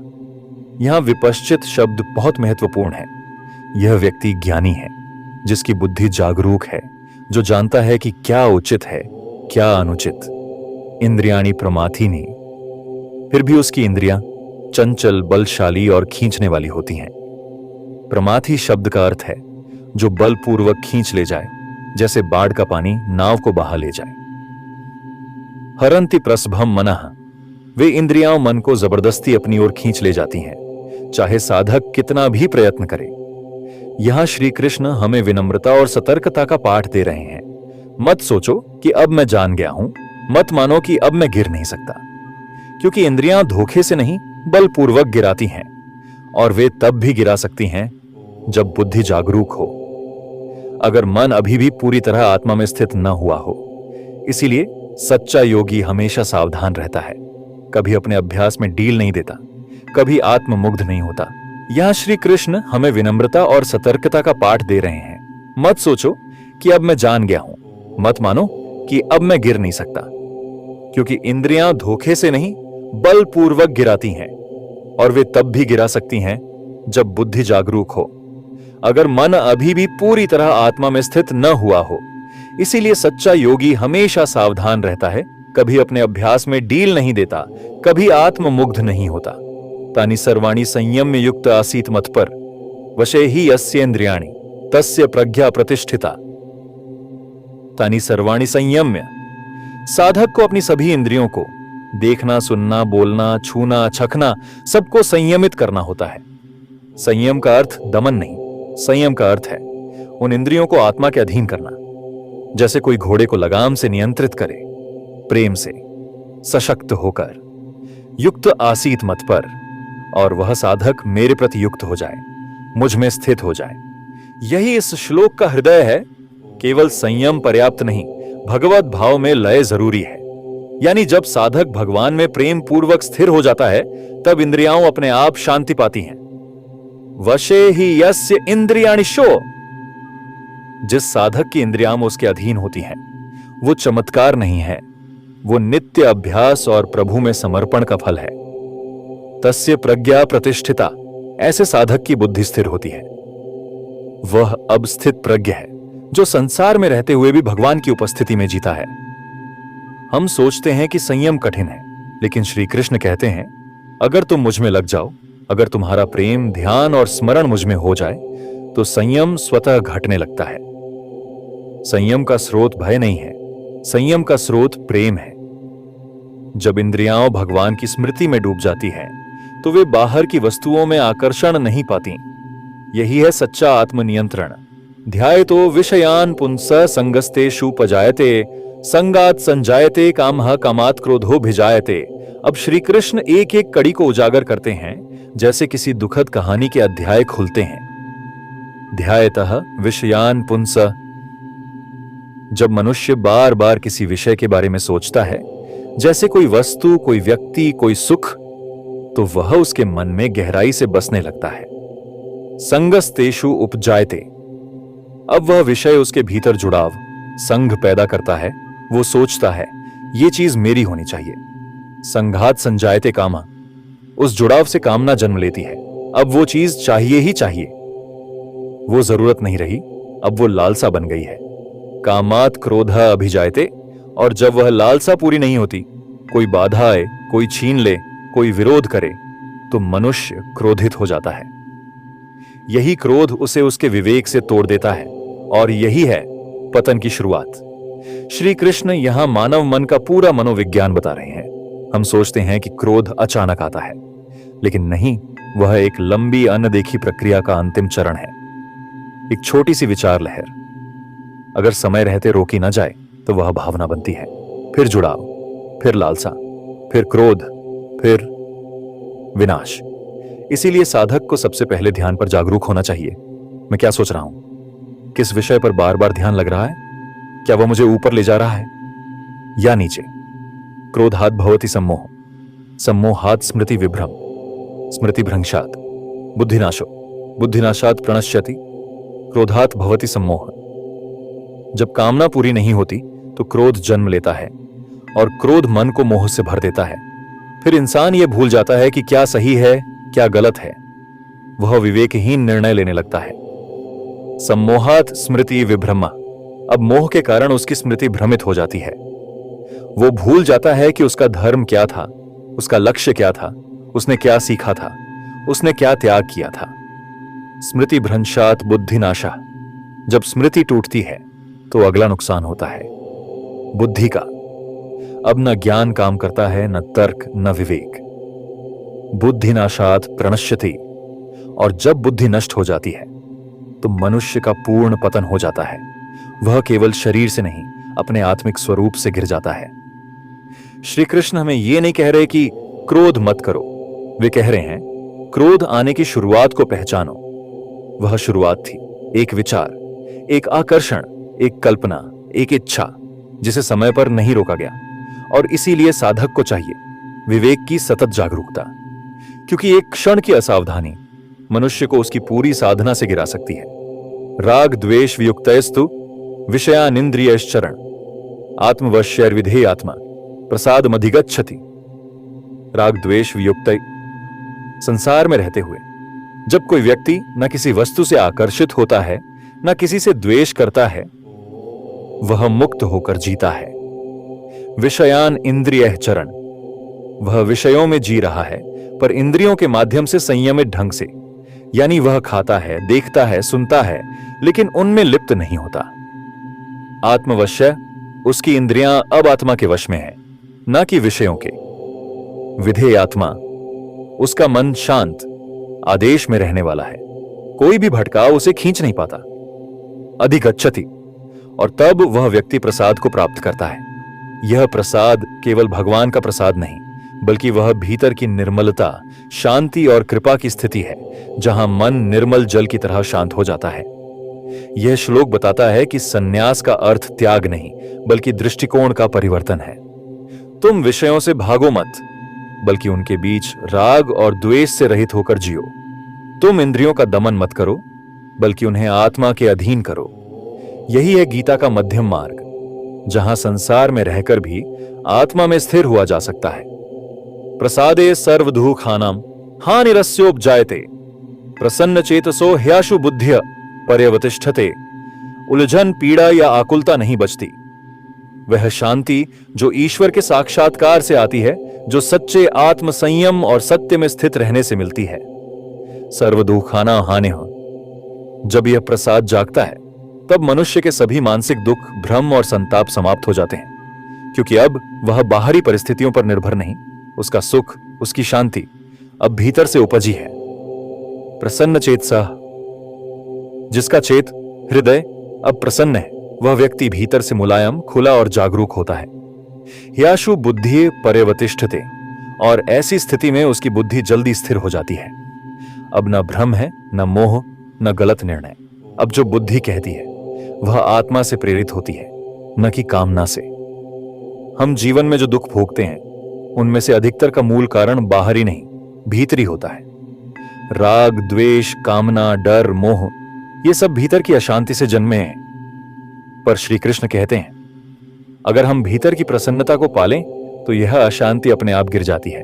यहां विपश्चित शब्द बहुत महत्वपूर्ण है। यह व्यक्ति ज्ञानी है, जिसकी बुद्धि जागरूक है, जो जानता है कि क्या उचित है, क्या अनुचित। इंद्रियाणि प्रमाथीनि, फिर भी उसकी इंद्रियां चंचल, बलशाली और खींचने वाली होती हैं। प्रमाथी शब्द का अर्थ है जो बलपूर्वक खींच ले जाए, जैसे बाढ़ का पानी नाव को बहा ले जाए। हरन्ति प्रसभम मनः, वे इंद्रियां मन को जबरदस्ती अपनी ओर खींच ले जाती हैं, चाहे साधक कितना भी प्रयत्न करे। यहां श्री कृष्ण हमें विनम्रता और सतर्कता का पाठ दे रहे हैं। मत सोचो कि अब मैं जान गया हूं, मत मानो कि अब मैं गिर नहीं सकता, क्योंकि इंद्रियां धोखे से नहीं बलपूर्वक गिराती हैं, और वे तब भी गिरा सकती हैं जब बुद्धि जागरूक हो, अगर मन अभी भी पूरी तरह आत्मा में स्थित न हुआ हो। इसीलिए सच्चा योगी हमेशा सावधान रहता है, कभी अपने अभ्यास में ढील नहीं देता, कभी आत्ममुग्ध नहीं होता। यहां श्री कृष्ण हमें विनम्रता और सतर्कता का पाठ दे रहे हैं। मत सोचो कि अब मैं जान गया हूं, मत मानो कि अब मैं गिर नहीं सकता, क्योंकि इंद्रियां धोखे से नहीं बलपूर्वक गिराती हैं, और वे तब भी गिरा सकती हैं जब बुद्धि जागरूक हो, अगर मन अभी भी पूरी तरह आत्मा में स्थित न हुआ हो। इसीलिए सच्चा योगी हमेशा सावधान रहता है, कभी अपने अभ्यास में ढील नहीं देता, कभी आत्ममुग्ध नहीं होता। तानि सर्वाणि संयम्य युक्त आसीत मत्पर वशे ही यस्येन्द्रियाणि तस्य प्रज्ञा प्रतिष्ठिता। तानि सर्वाणि संयम्य, साधक को अपनी सभी इंद्रियों को, देखना, सुनना, बोलना, छूना, चखना, सबको संयमित करना होता है। संयम का अर्थ दमन नहीं, संयम का अर्थ है उन इंद्रियों को आत्मा के अधीन करना, जैसे कोई घोड़े को लगाम से नियंत्रित करे, प्रेम से, सशक्त होकर। युक्त आसीत मत पर, और वह साधक मेरे प्रति युक्त हो जाए, मुझ में स्थित हो जाए। यही इस श्लोक का हृदय है। केवल संयम पर्याप्त नहीं, भगवत भाव में लय जरूरी है। यानी जब साधक भगवान में प्रेम पूर्वक स्थिर हो जाता है, तब इंद्रियां अपने आप शांति पाती हैं। वशे ही यस्य इंद्रियाणि शो, जिस साधक की इंद्रियां उसके अधीन होती हैं, वो चमत्कार नहीं है, वो नित्य अभ्यास और प्रभु में समर्पण का फल है। तस्य प्रज्ञा प्रतिष्ठिता, ऐसे साधक की बुद्धि स्थिर होती है। वह अब स्थित प्रज्ञ है, जो संसार में रहते हुए भी भगवान की उपस्थिति में जीता है। हम सोचते हैं कि संयम कठिन है, लेकिन श्री कृष्ण कहते हैं, अगर तुम मुझ में लग जाओ, अगर तुम्हारा प्रेम, ध्यान और स्मरण मुझ में हो जाए, तो संयम स्वतः घटने लगता है। संयम का स्रोत भय नहीं है, संयम का स्रोत प्रेम है। जब इंद्रियां भगवान की स्मृति में डूब जाती हैं, तो वे बाहर की वस्तुओं में आकर्षण नहीं पाती। यही है सच्चा आत्मनियंत्रण। ध्यायतो विषयान पुंसः संगस्तेषु पजायते संगात संजायते कामः कामात् क्रोधो भिजायते। अब श्री कृष्ण एक एक कड़ी को उजागर करते हैं, जैसे किसी दुखद कहानी के अध्याय खुलते हैं। ध्यायतः विषयान पुंसः, जब मनुष्य बार बार किसी विषय के बारे में सोचता है, जैसे कोई वस्तु, कोई व्यक्ति, कोई सुख, तो वह उसके मन में गहराई से बसने लगता है। संगस्तेषु उपजायते, अब वह विषय उसके भीतर जुड़ाव, संघ पैदा करता है। वो सोचता है ये चीज मेरी होनी चाहिए। संघात संजायते कामा, उस जुड़ाव से कामना जन्म लेती है। अब वो चीज चाहिए ही चाहिए, वो जरूरत नहीं रही, अब वो लालसा बन गई है। कामात् क्रोधः अभिजायते, और जब वह लालसा पूरी नहीं होती, कोई बाधा आए, कोई छीन ले, कोई विरोध करे, तो तो मनुष्य क्रोधित हो जाता है। यही क्रोध उसे उसके विवेक से तोड़ देता है और यही है पतन की शुरुआत। श्री कृष्ण यहां मानव मन का पूरा मनोविज्ञान बता रहे हैं। हम सोचते हैं कि क्रोध अचानक आता है, लेकिन नहीं, वह एक लंबी अनदेखी प्रक्रिया का अंतिम चरण है। एक छोटी सी विचार लहर अगर समय रहते रोकी ना जाए तो वह भावना बनती है, फिर जुड़ाव, फिर लालसा, फिर क्रोध, फिर विनाश। इसीलिए साधक को सबसे पहले ध्यान पर जागरूक होना चाहिए। मैं क्या सोच रहा हूं, किस विषय पर बार बार ध्यान लग रहा है, क्या वह मुझे ऊपर ले जा रहा है या नीचे। क्रोधात् भवति सम्मोह, सम्मोहात् स्मृति विभ्रम, स्मृति भ्रंशात् बुद्धिनाशो, बुद्धिनाशात् प्रणश्यति, क्रोधात् भवति सम्मोह। जब कामना पूरी नहीं होती तो क्रोध जन्म लेता है और क्रोध मन को मोह से भर देता है। फिर इंसान यह भूल जाता है कि क्या सही है क्या गलत है। वह विवेकहीन निर्णय लेने लगता है। सम्मोहात् स्मृति विभ्रमा, अब मोह के कारण उसकी स्मृति भ्रमित हो जाती है। वो भूल जाता है कि उसका धर्म क्या था, उसका लक्ष्य क्या था, उसने क्या सीखा था, उसने क्या त्याग किया था। स्मृति भ्रंशात् बुद्धिनाशा, जब स्मृति टूटती है तो अगला नुकसान होता है बुद्धि का। अब न ज्ञान काम करता है, न तर्क, न विवेक। बुद्धिनाशात् प्रणश्यति, और जब बुद्धि नष्ट हो जाती है तो मनुष्य का पूर्ण पतन हो जाता है। वह केवल शरीर से नहीं, अपने आत्मिक स्वरूप से गिर जाता है। श्री कृष्ण हमें यह नहीं कह रहे कि क्रोध मत करो, वे कह रहे हैं क्रोध आने की शुरुआत को पहचानो। वह शुरुआत थी एक विचार, एक आकर्षण, एक कल्पना, एक इच्छा जिसे समय पर नहीं रोका गया। और इसीलिए साधक को चाहिए विवेक की सतत जागरूकता, क्योंकि एक क्षण की असावधानी मनुष्य को उसकी पूरी साधना से गिरा सकती है। राग द्वेष वियुक्तस्तु विषयानिंद्रियश्चरण, आत्मवश्यर्विधेय आत्मा प्रसाद मधिगच्छति। राग द्वेष वियुक्त संसार में रहते हुए जब कोई व्यक्ति न किसी वस्तु से आकर्षित होता है, न किसी से द्वेष करता है, वह मुक्त होकर जीता है। विषयान इंद्रिय चरण, वह विषयों में जी रहा है पर इंद्रियों के माध्यम से संयमित ढंग से, यानी वह खाता है, देखता है, सुनता है, लेकिन उनमें लिप्त नहीं होता। आत्मवश्य, उसकी इंद्रियां अब आत्मा के वश में है, न कि विषयों के। विधेय आत्मा, उसका मन शांत, आदेश में रहने वाला है, कोई भी भटकाव उसे खींच नहीं पाता। अधिगच्छति, और तब वह व्यक्ति प्रसाद को प्राप्त करता है। यह प्रसाद केवल भगवान का प्रसाद नहीं, बल्कि वह भीतर की निर्मलता, शांति और कृपा की स्थिति है, जहां मन निर्मल जल की तरह शांत हो जाता है। यह श्लोक बताता है कि संन्यास का अर्थ त्याग नहीं, बल्कि दृष्टिकोण का परिवर्तन है। तुम विषयों से भागो मत, बल्कि उनके बीच राग और द्वेष से रहित होकर जियो। तुम इंद्रियों का दमन मत करो, बल्कि उन्हें आत्मा के अधीन करो। यही है गीता का मध्यम मार्ग, जहां संसार में रहकर भी आत्मा में स्थिर हुआ जा सकता है। प्रसादे सर्वदुःखानां हानिरस्योपजायते, प्रसन्न चेतसो ह्याशु बुद्ध्य पर्यवतिष्ठते। उलझन, पीड़ा या आकुलता नहीं बचती। वह शांति जो ईश्वर के साक्षात्कार से आती है, जो सच्चे आत्म संयम और सत्य में स्थित रहने से मिलती है। सर्वदुःखानां हानिः, जब यह प्रसाद जागता है तब मनुष्य के सभी मानसिक दुख, भ्रम और संताप समाप्त हो जाते हैं, क्योंकि अब वह बाहरी परिस्थितियों पर निर्भर नहीं, उसका सुख, उसकी शांति अब भीतर से उपजी है। प्रसन्न चेतसः, जिसका चेत, हृदय अब प्रसन्न है, वह व्यक्ति भीतर से मुलायम, खुला और जागरूक होता है। ह्याशु बुद्धि पर्यवतिष्ठते, और ऐसी स्थिति में उसकी बुद्धि जल्दी स्थिर हो जाती है। अब न भ्रम है, न मोह, न गलत निर्णय। अब जो बुद्धि कहती है वह आत्मा से प्रेरित होती है, न कि कामना से। हम जीवन में जो दुख भोगते हैं उनमें से अधिकतर का मूल कारण बाहरी नहीं, भीतरी होता है। राग, द्वेष, कामना, डर, मोह, ये सब भीतर की अशांति से जन्मे हैं। पर श्री कृष्ण कहते हैं अगर हम भीतर की प्रसन्नता को पालें तो यह अशांति अपने आप गिर जाती है,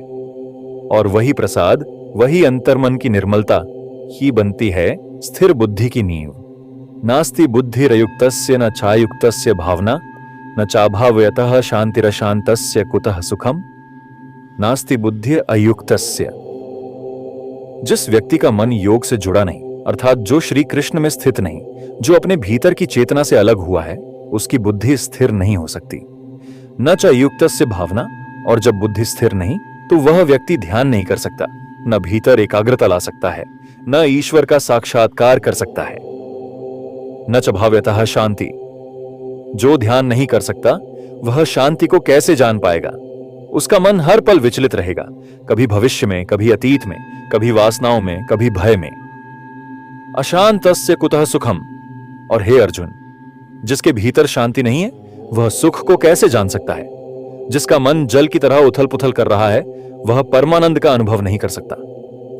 और वही प्रसाद, वही अंतर्मन की निर्मलता ही बनती है स्थिर बुद्धि की नींव। नास्ति बुद्धिरयुक्तस्य न चायुक्तस्य भावना, न चाभावयतः शांतिरशांतस्य कुतः सुखम। नास्ति बुद्धि अयुक्तस्य, जिस व्यक्ति का मन योग से जुड़ा नहीं, अर्थात जो श्री कृष्ण में स्थित नहीं, जो अपने भीतर की चेतना से अलग हुआ है, उसकी बुद्धि स्थिर नहीं हो सकती। न च युक्तस्य भावना, और जब बुद्धि स्थिर नहीं तो वह व्यक्ति ध्यान नहीं कर सकता, न भीतर एकाग्रता ला सकता है, न ईश्वर का साक्षात्कार कर सकता है। न च भाव्यतः शांति, जो ध्यान नहीं कर सकता वह शांति को कैसे जान पाएगा। उसका मन हर पल विचलित रहेगा, कभी भविष्य में, कभी अतीत में, कभी वासनाओं में, कभी भय में। अशांतस्य कुतः सुखम, और हे अर्जुन, जिसके भीतर शांति नहीं है वह सुख को कैसे जान सकता है। जिसका मन जल की तरह उथल पुथल कर रहा है वह परमानंद का अनुभव नहीं कर सकता।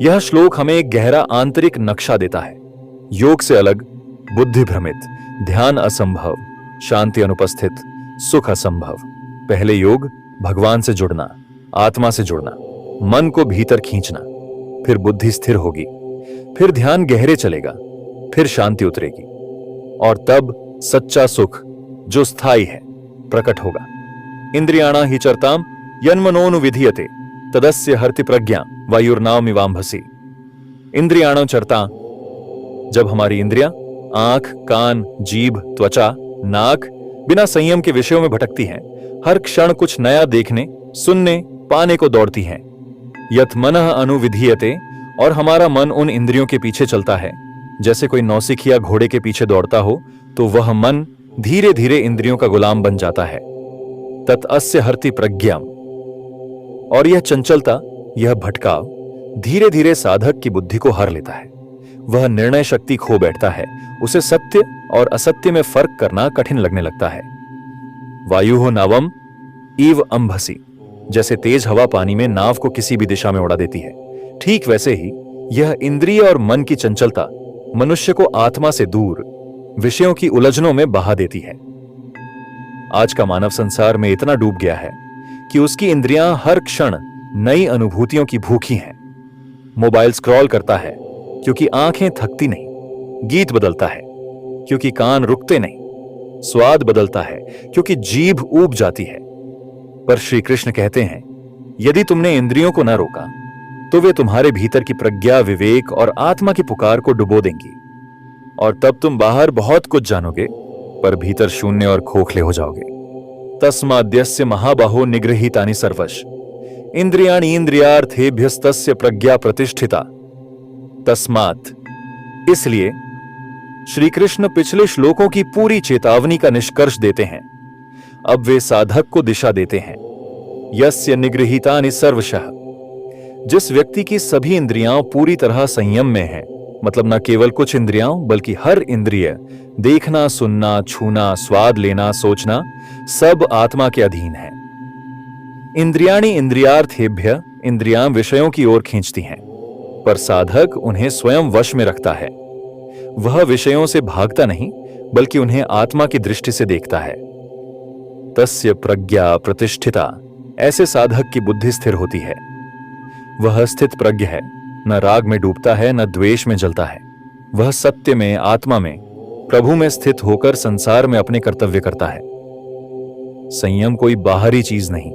यह श्लोक हमें एक गहरा आंतरिक नक्शा देता है। योग से अलग, बुद्धि भ्रमित, ध्यान असंभव, शांति अनुपस्थित, सुख असंभव। पहले योग भगवान से जुड़ना, आत्मा से जुड़ना, मन को भीतर खींचना, फिर बुद्धि स्थिर होगी, फिर ध्यान गहरे चलेगा, फिर शांति उतरेगी, और तब सच्चा सुख जो स्थायी है प्रकट होगा। इंद्रियाणा ही चरताम यन्मनोनु विधीयते तदस्य हर्ति प्रज्ञा वायुर्नावमिवाम्भसि। इंद्रियाणो चरता, जब हमारी इंद्रियां आंख, कान, जीभ, त्वचा, नाक बिना संयम के विषयों में भटकती हैं, हर क्षण कुछ नया देखने, सुनने, पाने को दौड़ती हैं। यत मनः अनुविधीयते, और हमारा मन उन इंद्रियों के पीछे चलता है। जैसे कोई नौसिखिया घोड़े के पीछे दौड़ता हो तो वह मन धीरे धीरे इंद्रियों का गुलाम बन जाता है। तत् अस्य हर्ति प्रज्ञाम, और यह चंचलता, यह भटकाव धीरे धीरे साधक की बुद्धि को हर लेता है। वह निर्णय शक्ति खो बैठता है, उसे सत्य और असत्य में फर्क करना कठिन लगने लगता है। वायुः नावम इव अंभसी, जैसे तेज हवा पानी में नाव को किसी भी दिशा में उड़ा देती है, ठीक वैसे ही यह इंद्रिय और मन की चंचलता मनुष्य को आत्मा से दूर विषयों की उलझनों में बहा देती है। आज का मानव संसार में इतना डूब गया है कि उसकी इंद्रियां हर क्षण नई अनुभूतियों की भूखी हैं। मोबाइल स्क्रॉल करता है क्योंकि आंखें थकती नहीं, गीत बदलता है क्योंकि कान रुकते नहीं, स्वाद बदलता है क्योंकि जीभ ऊब जाती है। पर श्री कृष्ण कहते हैं, यदि तुमने इंद्रियों को न रोका तो वे तुम्हारे भीतर की प्रज्ञा, विवेक और आत्मा की पुकार को डुबो देंगी, और तब तुम बाहर बहुत कुछ जानोगे पर भीतर शून्य और खोखले हो जाओगे। तस्माद्यस्य महाबाहो निगृहीतानि सर्वश इंद्रियाणि इंद्रियार्थेभ्यस्तस्य प्रज्ञा प्रतिष्ठिता। तस्मात्, इसलिए श्री कृष्ण पिछले श्लोकों की पूरी चेतावनी का निष्कर्ष देते हैं। अब वे साधक को दिशा देते हैं। यस्य निगृहीतानि सर्वशः, जिस व्यक्ति की सभी इंद्रियां पूरी तरह संयम में हैं, मतलब न केवल कुछ इंद्रियां बल्कि हर इंद्रिय, देखना, सुनना, छूना, स्वाद लेना, सोचना, सब आत्मा के अधीन है। इंद्रियाणि इंद्रियार्थेभ्य, इंद्रियां विषयों की ओर खींचती हैं, पर साधक उन्हें स्वयं वश में रखता है। वह विषयों से भागता नहीं बल्कि उन्हें आत्मा की दृष्टि से देखता है। तस्य प्रज्ञा प्रतिष्ठिता, ऐसे साधक की बुद्धि स्थिर होती है। वह स्थित प्रज्ञ है, न राग में डूबता है, न द्वेष में जलता है। वह सत्य में, आत्मा में, प्रभु में स्थित होकर संसार में अपने कर्तव्य करता है। संयम कोई बाहरी चीज नहीं,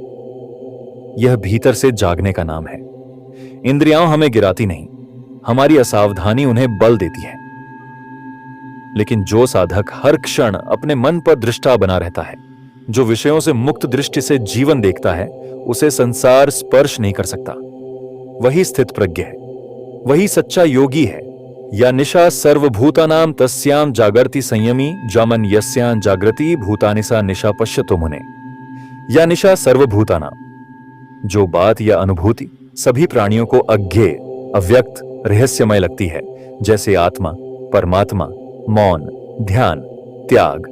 यह भीतर से जागने का नाम है। इंद्रियां हमें गिराती नहीं, हमारी असावधानी उन्हें बल देती है। लेकिन जो साधक हर क्षण अपने मन पर दृष्टा बना रहता है, जो विषयों से मुक्त दृष्टि से जीवन देखता है, उसे संसार स्पर्श नहीं कर सकता। वही स्थित प्रज्ञ है, वही सच्चा योगी है। या निशा सर्वभूतानां तस्यां जागर्ति संयमी जामन यस्यां जागृति भूतानि सा निशा पश्यतो मुने। या निशा सर्वभूतानां, जो बात या अनुभूति सभी प्राणियों को अज्ञेय, अव्यक्त, रहस्यमय लगती है, जैसे आत्मा, परमात्मा, मौन, ध्यान, त्याग,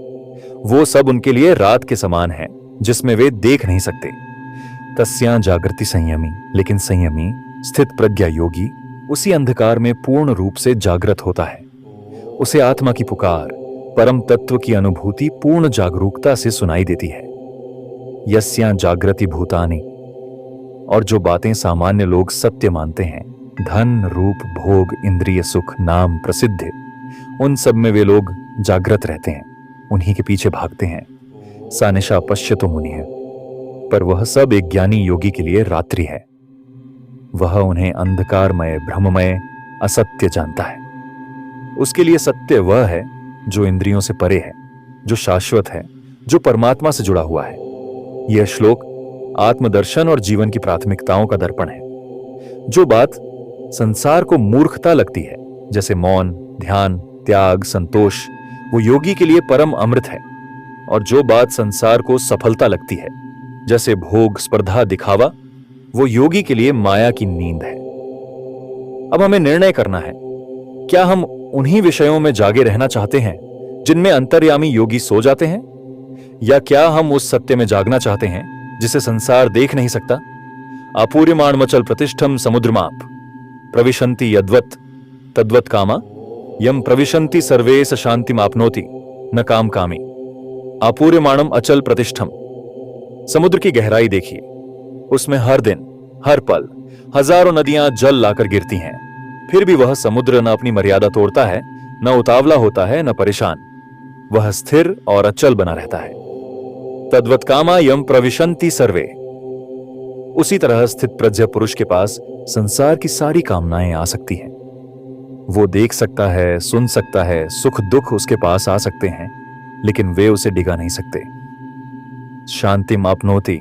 वो सब उनके लिए रात के समान है जिसमें वे देख नहीं सकते। तस्यां जागृति संयमी, लेकिन संयमी स्थित प्रज्ञा योगी उसी अंधकार में पूर्ण रूप से जागृत होता है। उसे आत्मा की पुकार, परम तत्व की अनुभूति पूर्ण जागरूकता से सुनाई देती है। यस्यां जागृति भूतानि, और जो बातें सामान्य लोग सत्य मानते हैं, धन, रूप, भोग, इंद्रिय सुख, नाम, प्रसिद्धि, उन सब में वे लोग जागृत रहते हैं, उन्हीं के पीछे भागते हैं। सा निशा पश्यतो मुनि है, पर वह सब एक ज्ञानी योगी के लिए रात्रि है। वह उन्हें अंधकारमय, भ्रममय, असत्य जानता है। उसके लिए सत्य वह है जो इंद्रियों से परे है, जो शाश्वत है, जो परमात्मा से जुड़ा हुआ है। यह श्लोक आत्मदर्शन और जीवन की प्राथमिकताओं का दर्पण है। जो बात संसार को मूर्खता लगती है, जैसे मौन, ध्यान, त्याग, संतोष, वो योगी के लिए परम अमृत है। और जो बात संसार को सफलता लगती है, जैसे भोग, स्पर्धा, दिखावा, वो योगी के लिए माया की नींद है। अब हमें निर्णय करना है, क्या हम उन्हीं विषयों में जागे रहना चाहते हैं जिनमें अंतर्यामी योगी सो जाते हैं, या क्या हम उस सत्य में जागना चाहते हैं जिसे संसार देख नहीं सकता। आपूर्यमाणमचल प्रतिष्ठम समुद्रमाप प्रविशन्ति यद्वत् तद्वत् कामा यम प्रविशन्ति सर्वे स शांतिमाप्नोति न काम कामी। आपूर्यमाणम अचल प्रतिष्ठम, समुद्र की गहराई देखिए, उसमें हर दिन, हर पल हजारों नदियां जल लाकर गिरती हैं, फिर भी वह समुद्र न अपनी मर्यादा तोड़ता है, न उतावला होता है, न परेशान। वह स्थिर और अचल बना रहता है। तद्वत् कामा यम प्रविशन्ति सर्वे, उसी तरह स्थित प्रज्ञ पुरुष के पास संसार की सारी कामनाएं आ सकती हैं। वो देख सकता है, सुन सकता है, सुख दुख उसके पास आ सकते हैं, लेकिन वे उसे डिगा नहीं सकते। शांति मापनोति,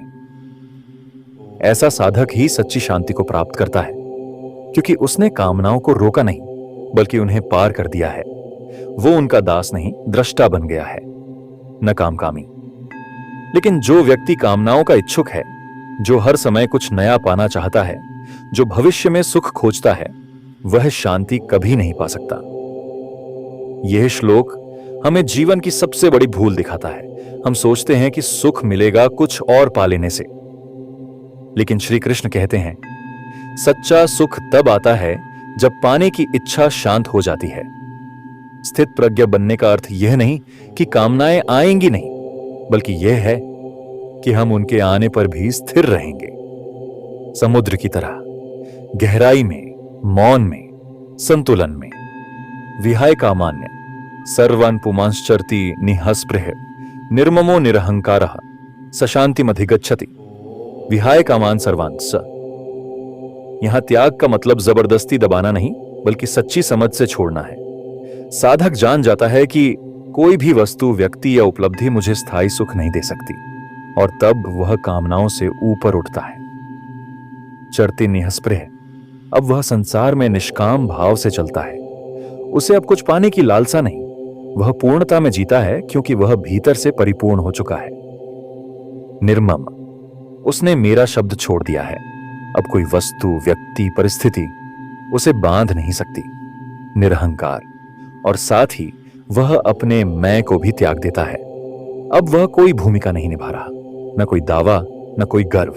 ऐसा साधक ही सच्ची शांति को प्राप्त करता है, क्योंकि उसने कामनाओं को रोका नहीं, बल्कि उन्हें पार कर दिया है। वो उनका दास नहीं, दृष्टा बन गया है, न कामकामी। लेकिन जो व्यक्ति कामनाओं का इच्छुक है, जो हर समय कुछ नया पाना चाहता है, जो भविष्य में सुख खोजता है, वह शांति कभी नहीं पा सकता। यह श्लोक हमें जीवन की सबसे बड़ी भूल दिखाता है। हम सोचते हैं कि सुख मिलेगा कुछ और पा लेने से, लेकिन श्री कृष्ण कहते हैं, सच्चा सुख तब आता है जब पाने की इच्छा शांत हो जाती है। स्थित प्रज्ञ बनने का अर्थ यह नहीं कि कामनाएं आएंगी नहीं, बल्कि यह है कि हम उनके आने पर भी स्थिर रहेंगे। समुद्र की तरह गहराई में, मौन में, संतुलन में। विहाय कामान्य सर्वान् पुमांश्चरति निःस्पृह निर्ममो निरहंकारः सशांतिमधिगच्छति। विहाय कामान सर्वान् स। यहां त्याग का मतलब जबरदस्ती दबाना नहीं, बल्कि सच्ची समझ से छोड़ना है। साधक जान जाता है कि कोई भी वस्तु, व्यक्ति या उपलब्धि मुझे स्थायी सुख नहीं दे सकती, और तब वह कामनाओं से ऊपर उठता है। चरति निःस्पृह, अब वह संसार में निष्काम भाव से चलता है। उसे अब कुछ पाने की लालसा नहीं, वह पूर्णता में जीता है, क्योंकि वह भीतर से परिपूर्ण हो चुका है। निर्मम, उसने मेरा शब्द छोड़ दिया है। अब कोई वस्तु, व्यक्ति, परिस्थिति उसे बांध नहीं सकती। निरहंकार, और साथ ही वह अपने मैं को भी त्याग देता है। अब वह कोई भूमिका नहीं निभा रहा, न कोई दावा, न कोई गर्व।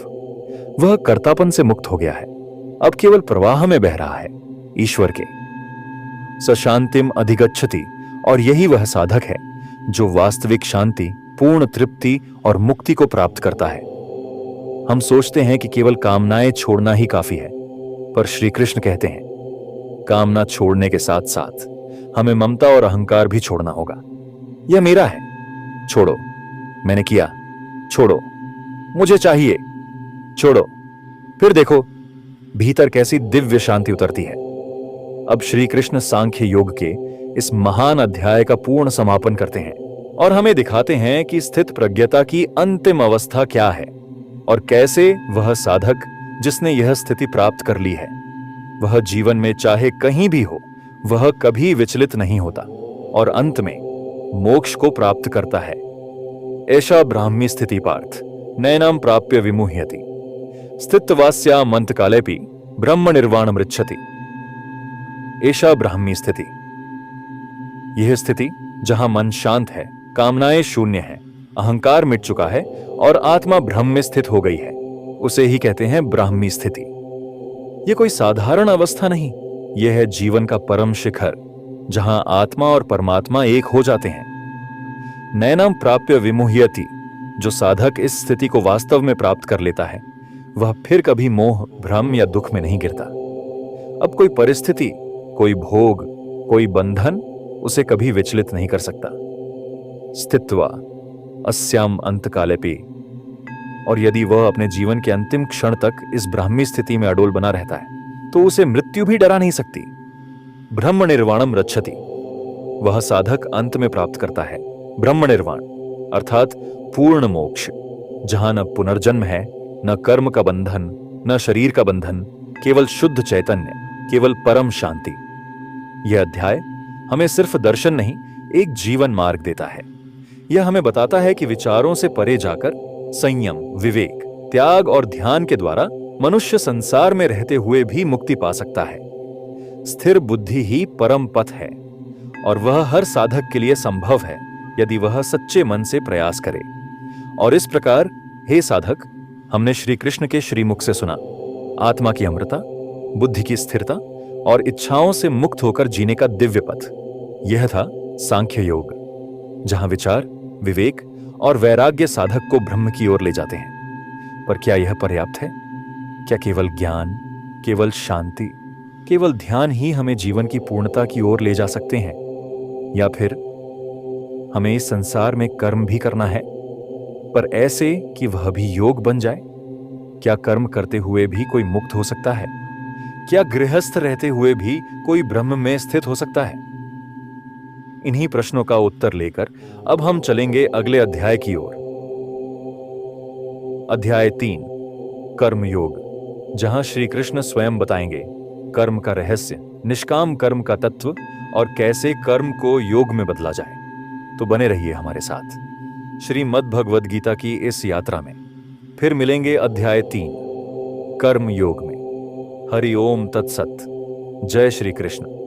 वह कर्तापन से मुक्त हो गया है, अब केवल प्रवाह में बह रहा है, ईश्वर के। सशांतिम अधिगच्छति, और यही वह साधक है जो वास्तविक शांति, पूर्ण तृप्ति और मुक्ति को प्राप्त करता है। हम सोचते हैं कि केवल कामनाएं छोड़ना ही काफी है, पर श्री कृष्ण कहते हैं, कामना छोड़ने के साथ साथ हमें ममता और अहंकार भी छोड़ना होगा। यह मेरा है, छोड़ो। मैंने किया, छोड़ो। मुझे चाहिए, छोड़ो। फिर देखो भीतर कैसी दिव्य शांति उतरती है। अब श्री कृष्ण सांख्य योग के इस महान अध्याय का पूर्ण समापन करते हैं और हमें दिखाते हैं कि स्थित प्रज्ञता की अंतिम अवस्था क्या है और कैसे वह साधक जिसने यह स्थिति प्राप्त कर ली है, वह जीवन में चाहे कहीं भी हो, वह कभी विचलित नहीं होता और अंत में मोक्ष को प्राप्त करता है। ऐसा ब्राह्मी स्थिति पार्थ नैनम प्राप्य विमुह्यति स्थितवास्या मंत कालेपि ब्रह्म निर्वाण मृच्छति। ऐसा ब्राह्मी स्थिति, यह स्थिति जहां मन शांत है, कामनाएं शून्य है, अहंकार मिट चुका है और आत्मा ब्रह्म में स्थित हो गई है, उसे ही कहते हैं ब्राह्मी स्थिति। यह कोई साधारण अवस्था नहीं, यह है जीवन का परम शिखर, जहां आत्मा और परमात्मा एक हो जाते हैं। नैनम प्राप्य विमुह्यति, जो साधक इस स्थिति को वास्तव में प्राप्त कर लेता है, वह फिर कभी मोह, भ्रम या दुख में नहीं गिरता। अब कोई परिस्थिति, कोई भोग, कोई बंधन उसे कभी विचलित नहीं कर सकता। स्थित्वा अस्याम अंतकालेपि, और यदि वह अपने जीवन के अंतिम क्षण तक इस ब्राह्मी स्थिति में अडोल बना रहता है तो उसे मृत्यु भी डरा नहीं सकती। ब्रह्म निर्वाणम रक्षति, वह साधक अंत में प्राप्त करता है ब्रह्म निर्वाण अर्थात पूर्ण मोक्ष, जहां न पुनर्जन्म है, न कर्म का बंधन, न शरीर का बंधन, केवल शुद्ध चैतन्य, केवल परम शांति। यह अध्याय हमें सिर्फ दर्शन नहीं, एक जीवन मार्ग देता है। यह हमें बताता है कि विचारों से परे जाकर संयम, विवेक, त्याग और ध्यान के द्वारा मनुष्य संसार में रहते हुए भी मुक्ति पा सकता है। स्थिर बुद्धि ही परम पथ है और वह हर साधक के लिए संभव है यदि वह सच्चे मन से प्रयास करे। और इस प्रकार हे साधक, हमने श्री कृष्ण के श्रीमुख से सुना आत्मा की अमृता, बुद्धि की स्थिरता और इच्छाओं से मुक्त होकर जीने का दिव्य पथ। यह था सांख्य योग, जहां विचार, विवेक और वैराग्य साधक को ब्रह्म की ओर ले जाते हैं। पर क्या यह पर्याप्त है? क्या केवल ज्ञान, केवल शांति, केवल ध्यान ही हमें जीवन की पूर्णता की ओर ले जा सकते हैं? या फिर हमें इस संसार में कर्म भी करना है, पर ऐसे कि वह भी योग बन जाए? क्या कर्म करते हुए भी कोई मुक्त हो सकता है? क्या गृहस्थ रहते हुए भी कोई ब्रह्म में स्थित हो सकता है? इन्हीं प्रश्नों का उत्तर लेकर अब हम चलेंगे अगले अध्याय की ओर। अध्याय 3, कर्म योग, जहां श्री कृष्ण स्वयं बताएंगे कर्म का रहस्य, निष्काम कर्म का तत्व और कैसे कर्म को योग में बदला जाए। तो बने रहिए हमारे साथ श्रीमद् भगवद गीता की इस यात्रा में। फिर मिलेंगे अध्याय 3, कर्म योग में। हरि ओम तत्सत। जय श्री कृष्ण।